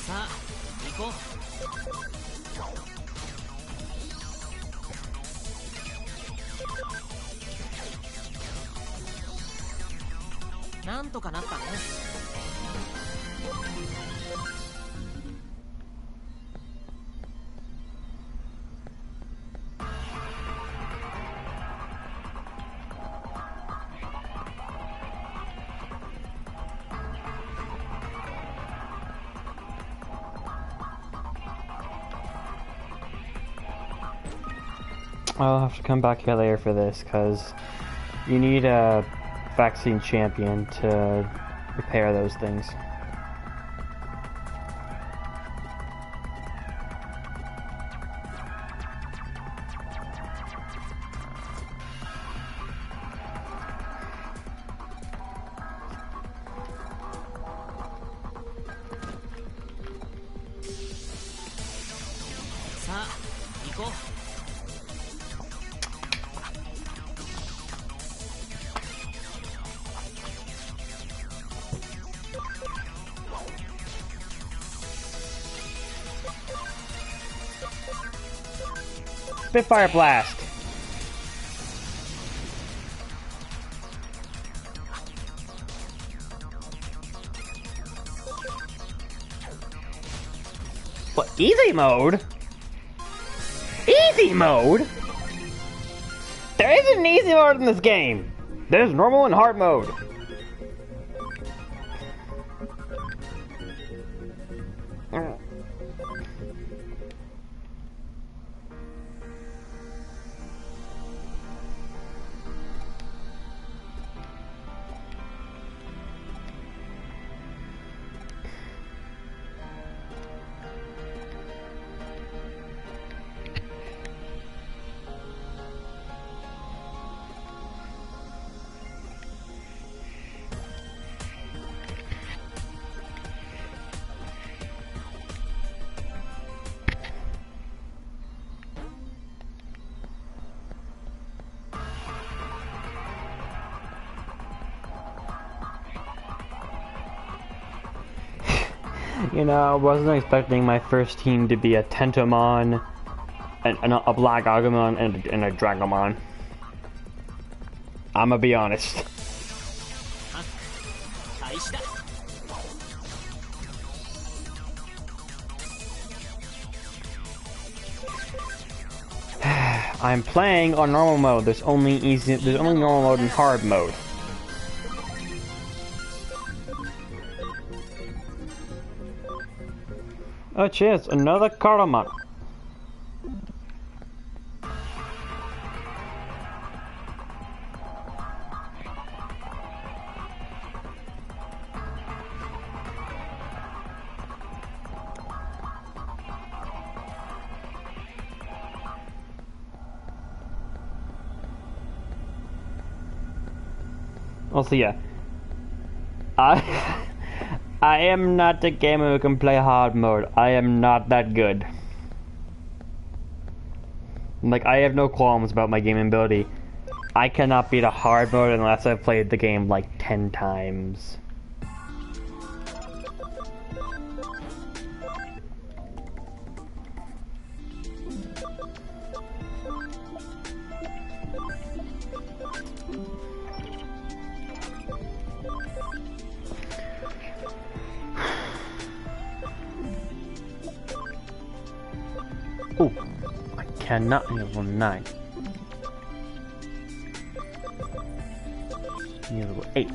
さあ行こう。なんとかなったね。I'll have to come back here later for this, because you need a vaccine champion to repair those things. Spitfire Blast! What, easy mode? Easy mode? There isn't an easy mode in this game! There's normal and hard mode. You know, I wasn't expecting my first team to be a Tentomon, a Black Agumon, and a Dragomon. I'ma be honest. I'm playing on normal mode. There's only normal mode and hard mode. Oh, cheers, another Caramon. Also, yeah. I am not a gamer who can play hard mode. I am not that good. Like, I have no qualms about my gaming ability. I cannot beat a hard mode unless I've played the game like 10 times. Oh, I cannot level 9. Need level 8.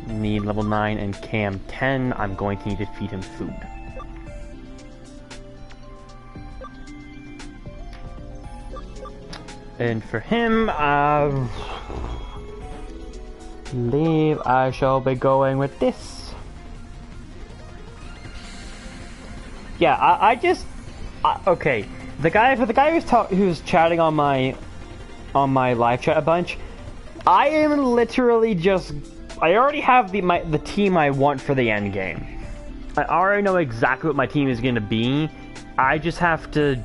Need level 9 and Cam 10. I'm going to need to feed him food. And for him, believe I shall be going with this. Yeah, okay. The guy who's chatting on my live chat a bunch. I am literally just. I already have the team I want for the end game. I already know exactly what my team is going to be. I just have to.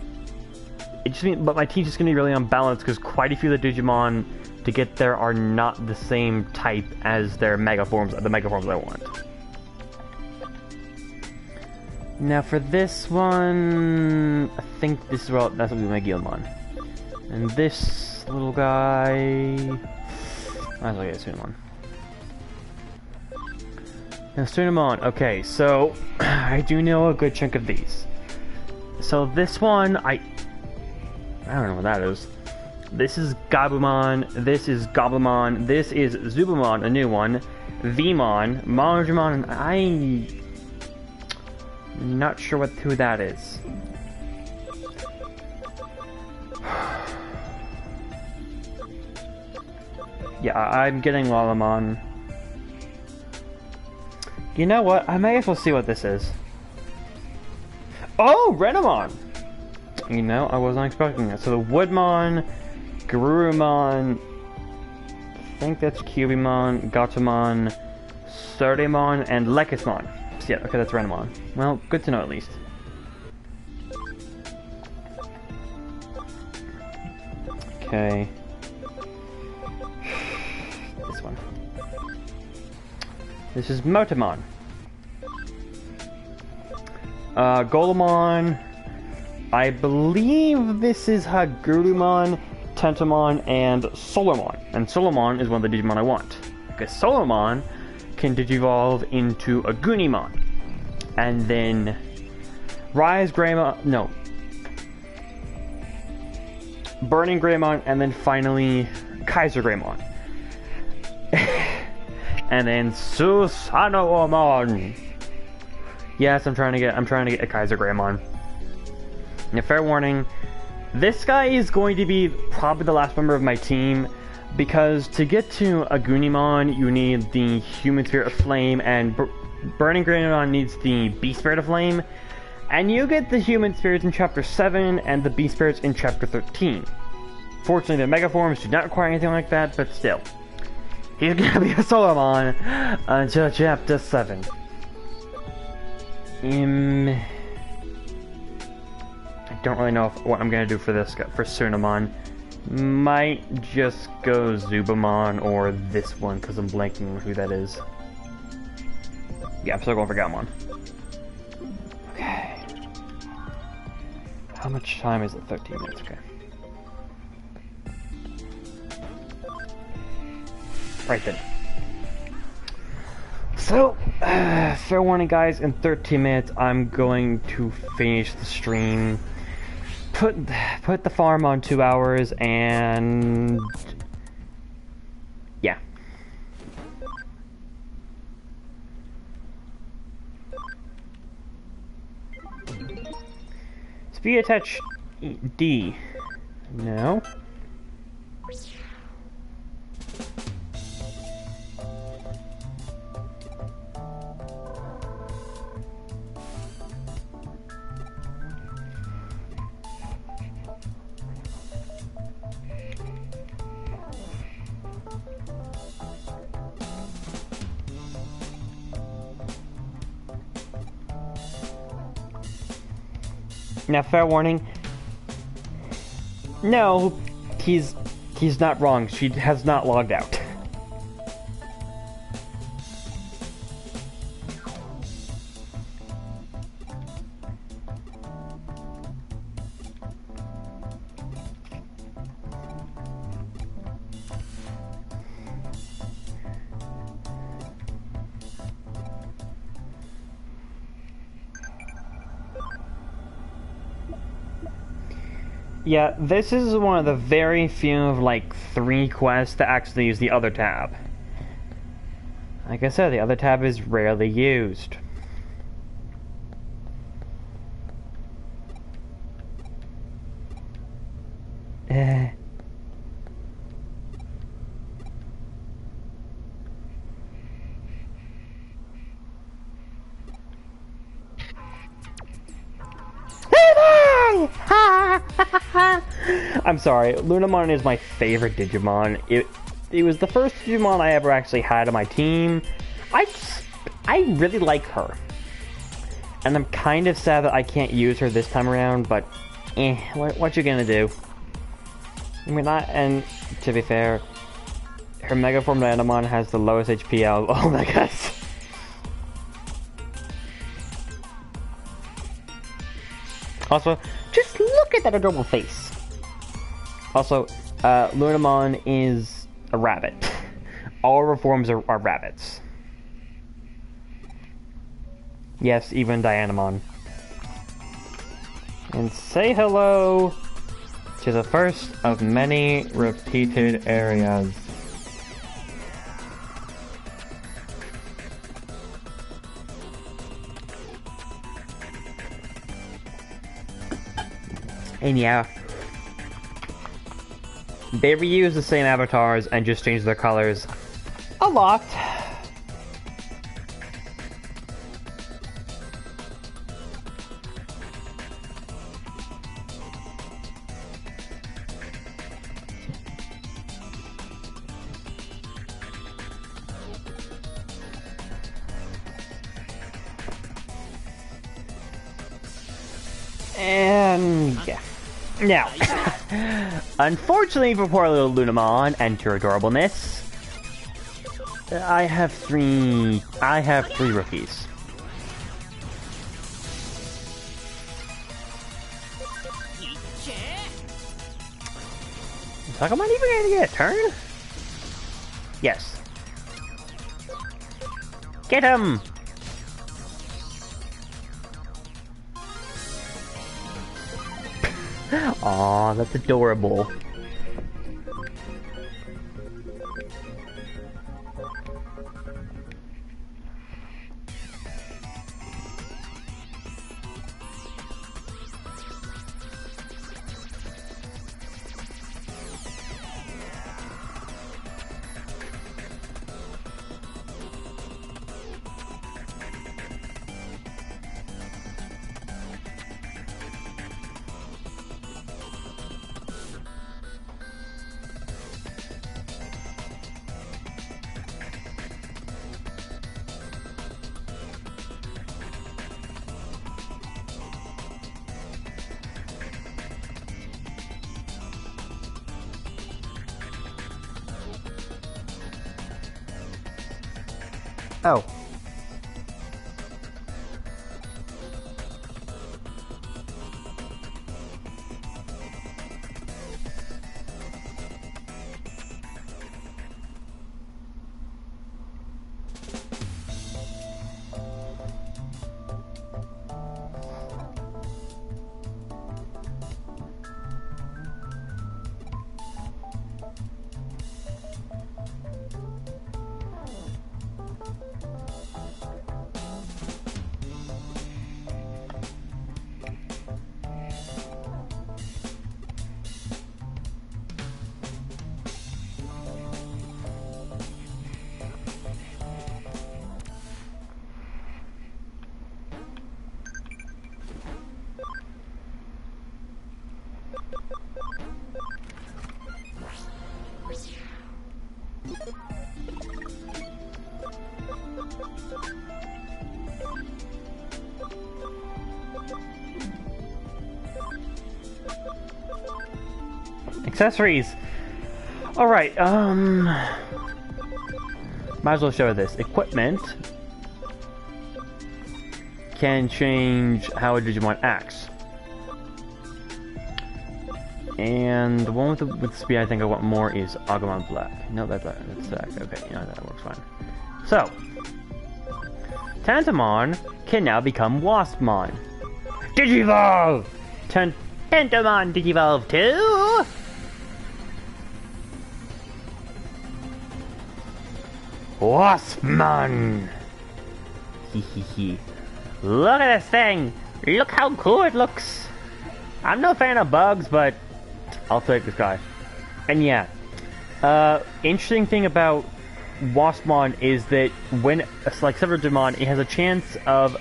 But my team's just going to be really unbalanced because quite a few of the Digimon to get there are not the same type as their Mega Forms. The Mega Forms I want. Now for this one, I think this is what that's what we make Gilmon. And this little guy, I like this one. Now Tsunamon. Okay, so I do know a good chunk of these. So this one, I don't know what that is. This is Gabumon, this is Goblimon, this is Zubamon, a new one, Vmon, Monjamon, and I'm not sure who that is. Yeah, I'm getting Lalamon. You know what? I may as well see what this is. Oh, Renamon! You know, I wasn't expecting that. So the Woodmon, Garurumon, I think that's Cubimon, Gatomon, Sardamon, and Lekismon. So yeah, okay, that's Renamon. Well, good to know at least. Okay. This one. This is Motomon. Golemon. I believe this is Hagurumon, Tentomon, and Solomon. And Solomon is one of the Digimon I want. Because Solomon can digivolve into a Gunimon. And then Rise Greymon, no. Burning Greymon, and then finally Kaiser Greymon. And then Susanoo-mon. Yes, I'm trying to get a Kaiser Greymon. Now, fair warning, this guy is going to be probably the last member of my team, because to get to a Gunimon, you need the Human Spirit of Flame, and Burning Greymon needs the Beast Spirit of Flame, and you get the Human Spirits in Chapter 7, and the Beast Spirits in Chapter 13. Fortunately, the Mega Forms do not require anything like that, but still. He's gonna be a Solomon until Chapter 7. I don't really know what I'm gonna do for this guy, for Tsunamon. Might just go Zubamon or this one, because I'm blanking on who that is. Yeah, I'm still going for Galmon. Okay. How much time is it? 13 minutes, okay. Right then. So, fair warning guys, in 13 minutes I'm going to finish the stream. Put the farm on 2 hours, and yeah. Speed attach D. No. Now, fair warning. No, he's not wrong. She has not logged out. Yeah, this is one of the very few of like 3 quests that actually use the other tab. Like I said, the other tab is rarely used. I'm sorry, Lunamon is my favorite Digimon. It was the first Digimon I ever actually had on my team. I really like her. And I'm kind of sad that I can't use her this time around, but what you gonna do? I mean, and to be fair, her Mega Form Dynamon has the lowest HP out of all Megas. Also, just look at that adorable face. Also, Lunamon is a rabbit. All of her forms are rabbits. Yes, even Dianamon. And say hello to the first of many repeated areas. And yeah, they reuse the same avatars and just change their colors a lot. And yeah. Now, unfortunately for poor little Lunamon and her adorableness, I have three rookies. Is Sagamon even going to get a turn? Yes. Get him! Aw, that's adorable. Oh. Accessories! Alright, might as well show this. Equipment can change how a Digimon acts. And the one with speed I think I want more is Agumon Black. No, that's that. Okay, yeah, that works fine. So, Tantamon can now become Waspmon. Digivolve! Tantamon Digivolve too! Waspmon! Hehehe. Look at this thing! Look how cool it looks! I'm no fan of bugs, but I'll take this guy. And yeah, interesting thing about Waspmon is that when, like several Digimon, it has a chance of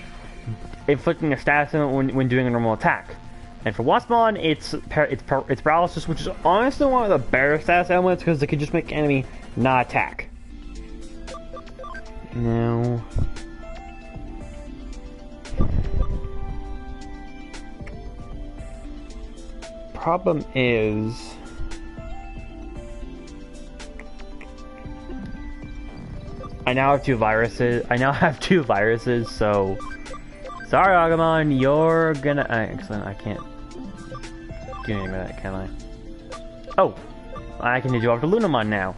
inflicting a status ailment when doing a normal attack. And for Waspmon, it's paralysis, which is honestly one of the better status ailments because it can just make enemy not attack. Now, problem is I now have two viruses, so Sorry, Agumon, you're gonna... excellent, I can't do anything with that, can I? Oh! I can evolve to Lunamon now.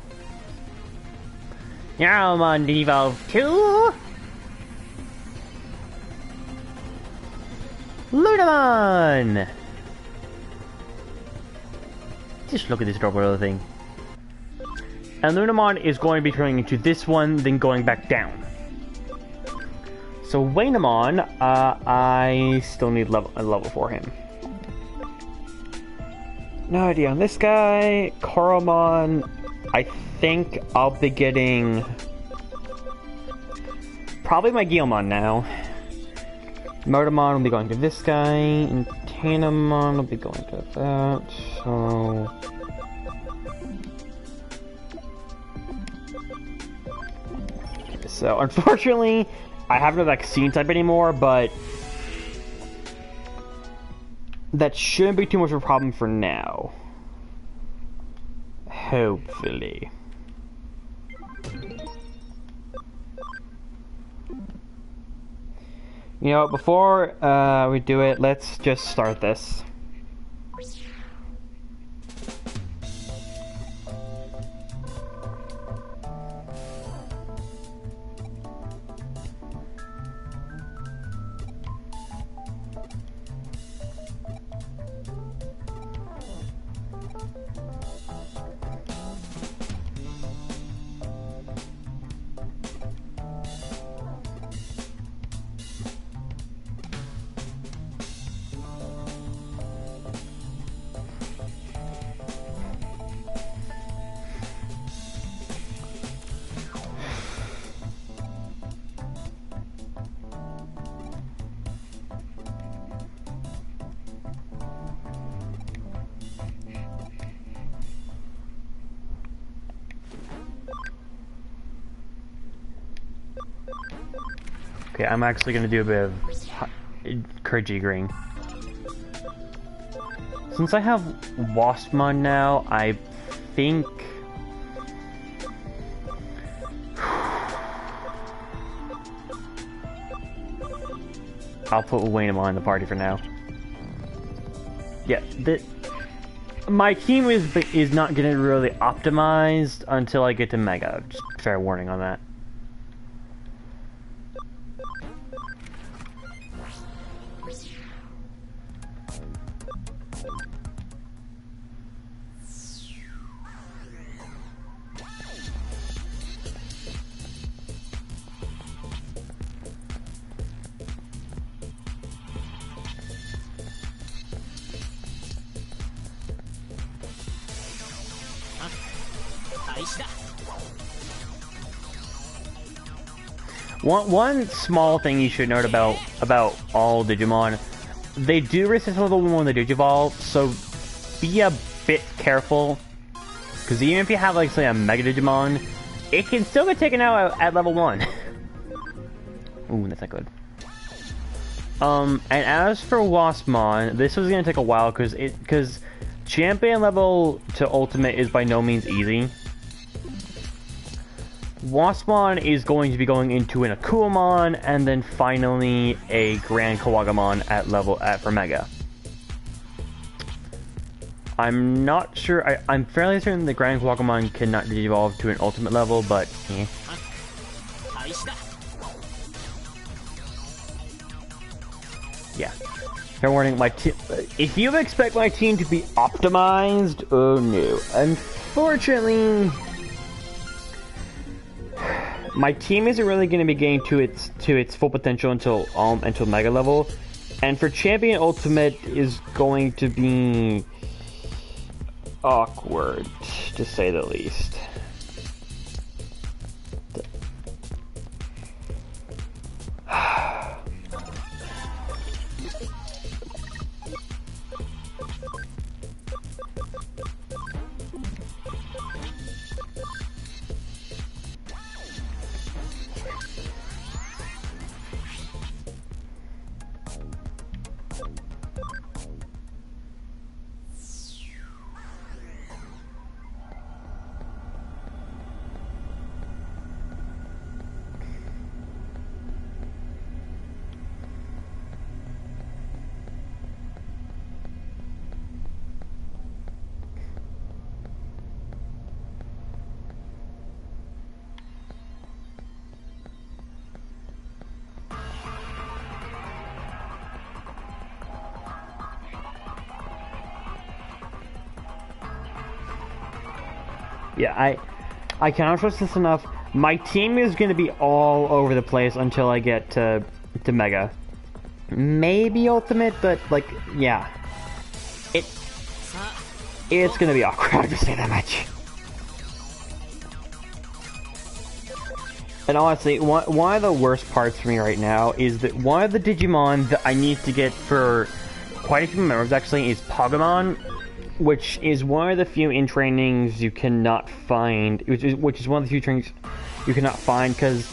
Yaromon evolve to... Lunamon! Just look at this adorable little thing. And Lunamon is going to be turning into this one, then going back down. So Wainamon, I still need a level for him. No idea on this guy. Koromon, I think I'll be getting probably my Guilmon now. Motomon will be going to this guy, and Tanamon will be going to that, so... So, unfortunately, I have no vaccine type anymore, but that shouldn't be too much of a problem for now. Hopefully. You know, before we do it, let's just start this. Okay, I'm actually going to do a bit of Kurji Green. Since I have Waspmon now, I think... I'll put Wainamon in the party for now. Yeah, my team is not getting really optimized until I get to Mega. Just fair warning on that. One small thing you should note about all Digimon, they do resist level 1 when they Digivolve, so be a bit careful, because even if you have, like, say, a Mega Digimon, it can still get taken out at level 1. Ooh, that's not good. And as for Waspmon, this was gonna take a while, because Champion level to Ultimate is by no means easy. Waspmon is going to be going into an Akuamon, and then finally a Grand Kawagamon for Mega. I'm not sure, I'm fairly certain the Grand Kawagamon cannot evolve to an Ultimate level, but eh. Yeah. Fair warning, if you expect my team to be optimized, oh no. Unfortunately... my team isn't really going to be getting to its full potential until Mega level, and for Champion Ultimate is going to be awkward, to say the least. Yeah, I cannot trust this enough. My team is going to be all over the place until I get to Mega. Maybe Ultimate, but, like, yeah. It's going to be awkward, I'll just say that much. And honestly, one of the worst parts for me right now is that one of the Digimon that I need to get for quite a few members actually is Pokemon, which is one of the few in trainings you cannot find, which is one of the few trainings you cannot find, because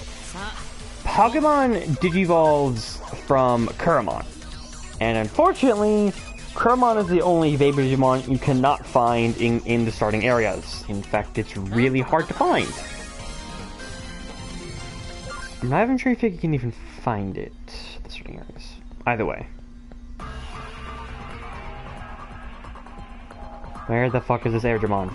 Pokemon digivolves from Kuramon. And unfortunately, Kuramon is the only Vapor Digimon you cannot find in the starting areas. In fact, it's really hard to find. I'm not even sure if you can even find it, the starting areas. Either way. Where the fuck is this Digimon?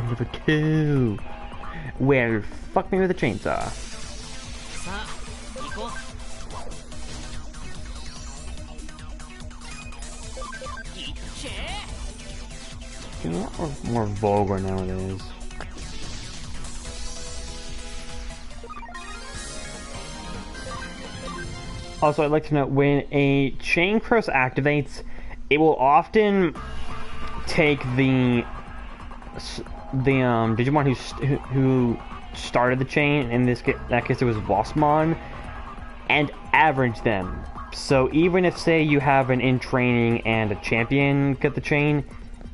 Number 2. Where? Fuck me with a chainsaw. A lot more vulgar nowadays. Also, I'd like to note, when a chain cross activates, it will often take the Digimon who started the chain, in that case it was Bossmon, and average them. So even if, say, you have an in training and a champion get the chain,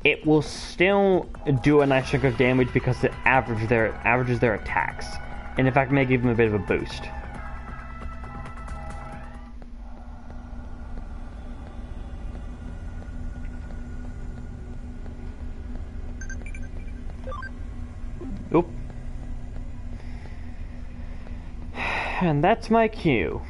it will still do a nice chunk of damage because it averages their attacks, and in fact may give them a bit of a boost. Oop. And that's my cue.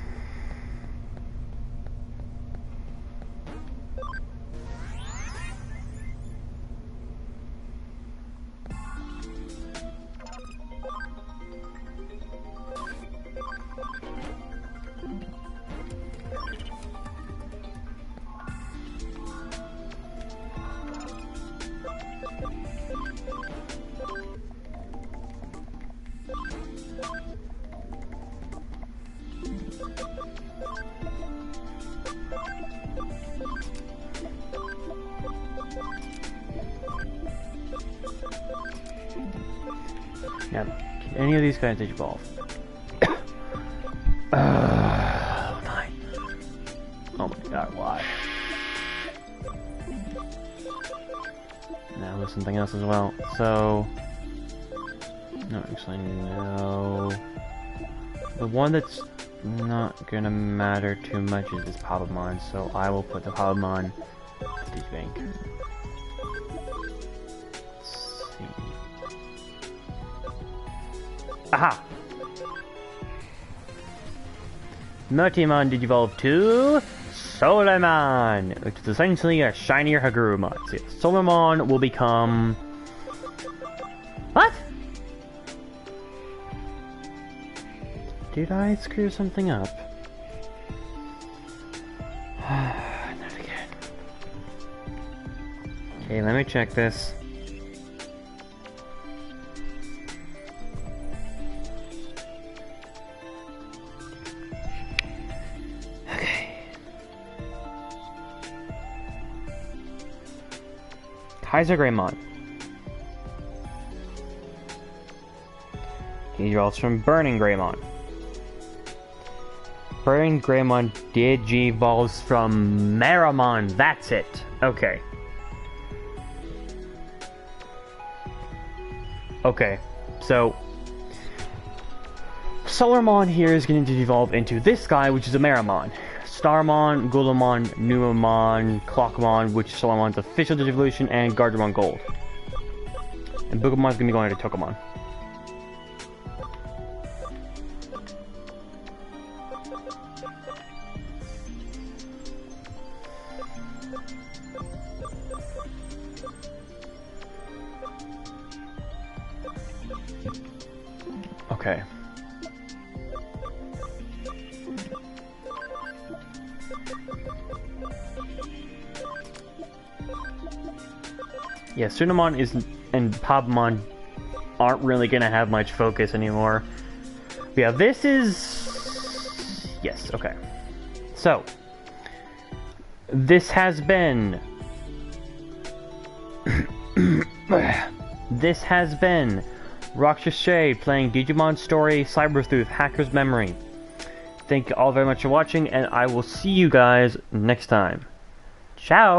Now, can any of these guys digivolve? Fine. Oh my god, why? Now there's something else as well. So, no, actually, no. The one that's not gonna matter too much is this Pabamon, so I will put the Pabamon to Digibank. Aha! Multimon Digivolve to Solarmon, which is essentially a shinier Hagurumon. So yeah, Solarmon will become... What? Did I screw something up? Not again. Okay, let me check this. Kaiser Greymon. He evolves from Burning Greymon. Burning Greymon digivolves from Meramon. That's it. Okay. Okay. So Solarmon here is going to evolve into this guy, which is a Meramon. Starmon, Gulumon, Numamon, Clockmon, which is Solarmon's official Digivolution, and Gardamon Gold. And Bugamon's gonna be going to Tokomon. Okay. yeah, Sunamon and Pabmon aren't really gonna have much focus anymore. But yeah, this is... Yes, okay. So, this has been... This has been Roxas Shade playing Digimon Story Cyber Sleuth Hacker's Memory. Thank you all very much for watching, and I will see you guys next time. Ciao!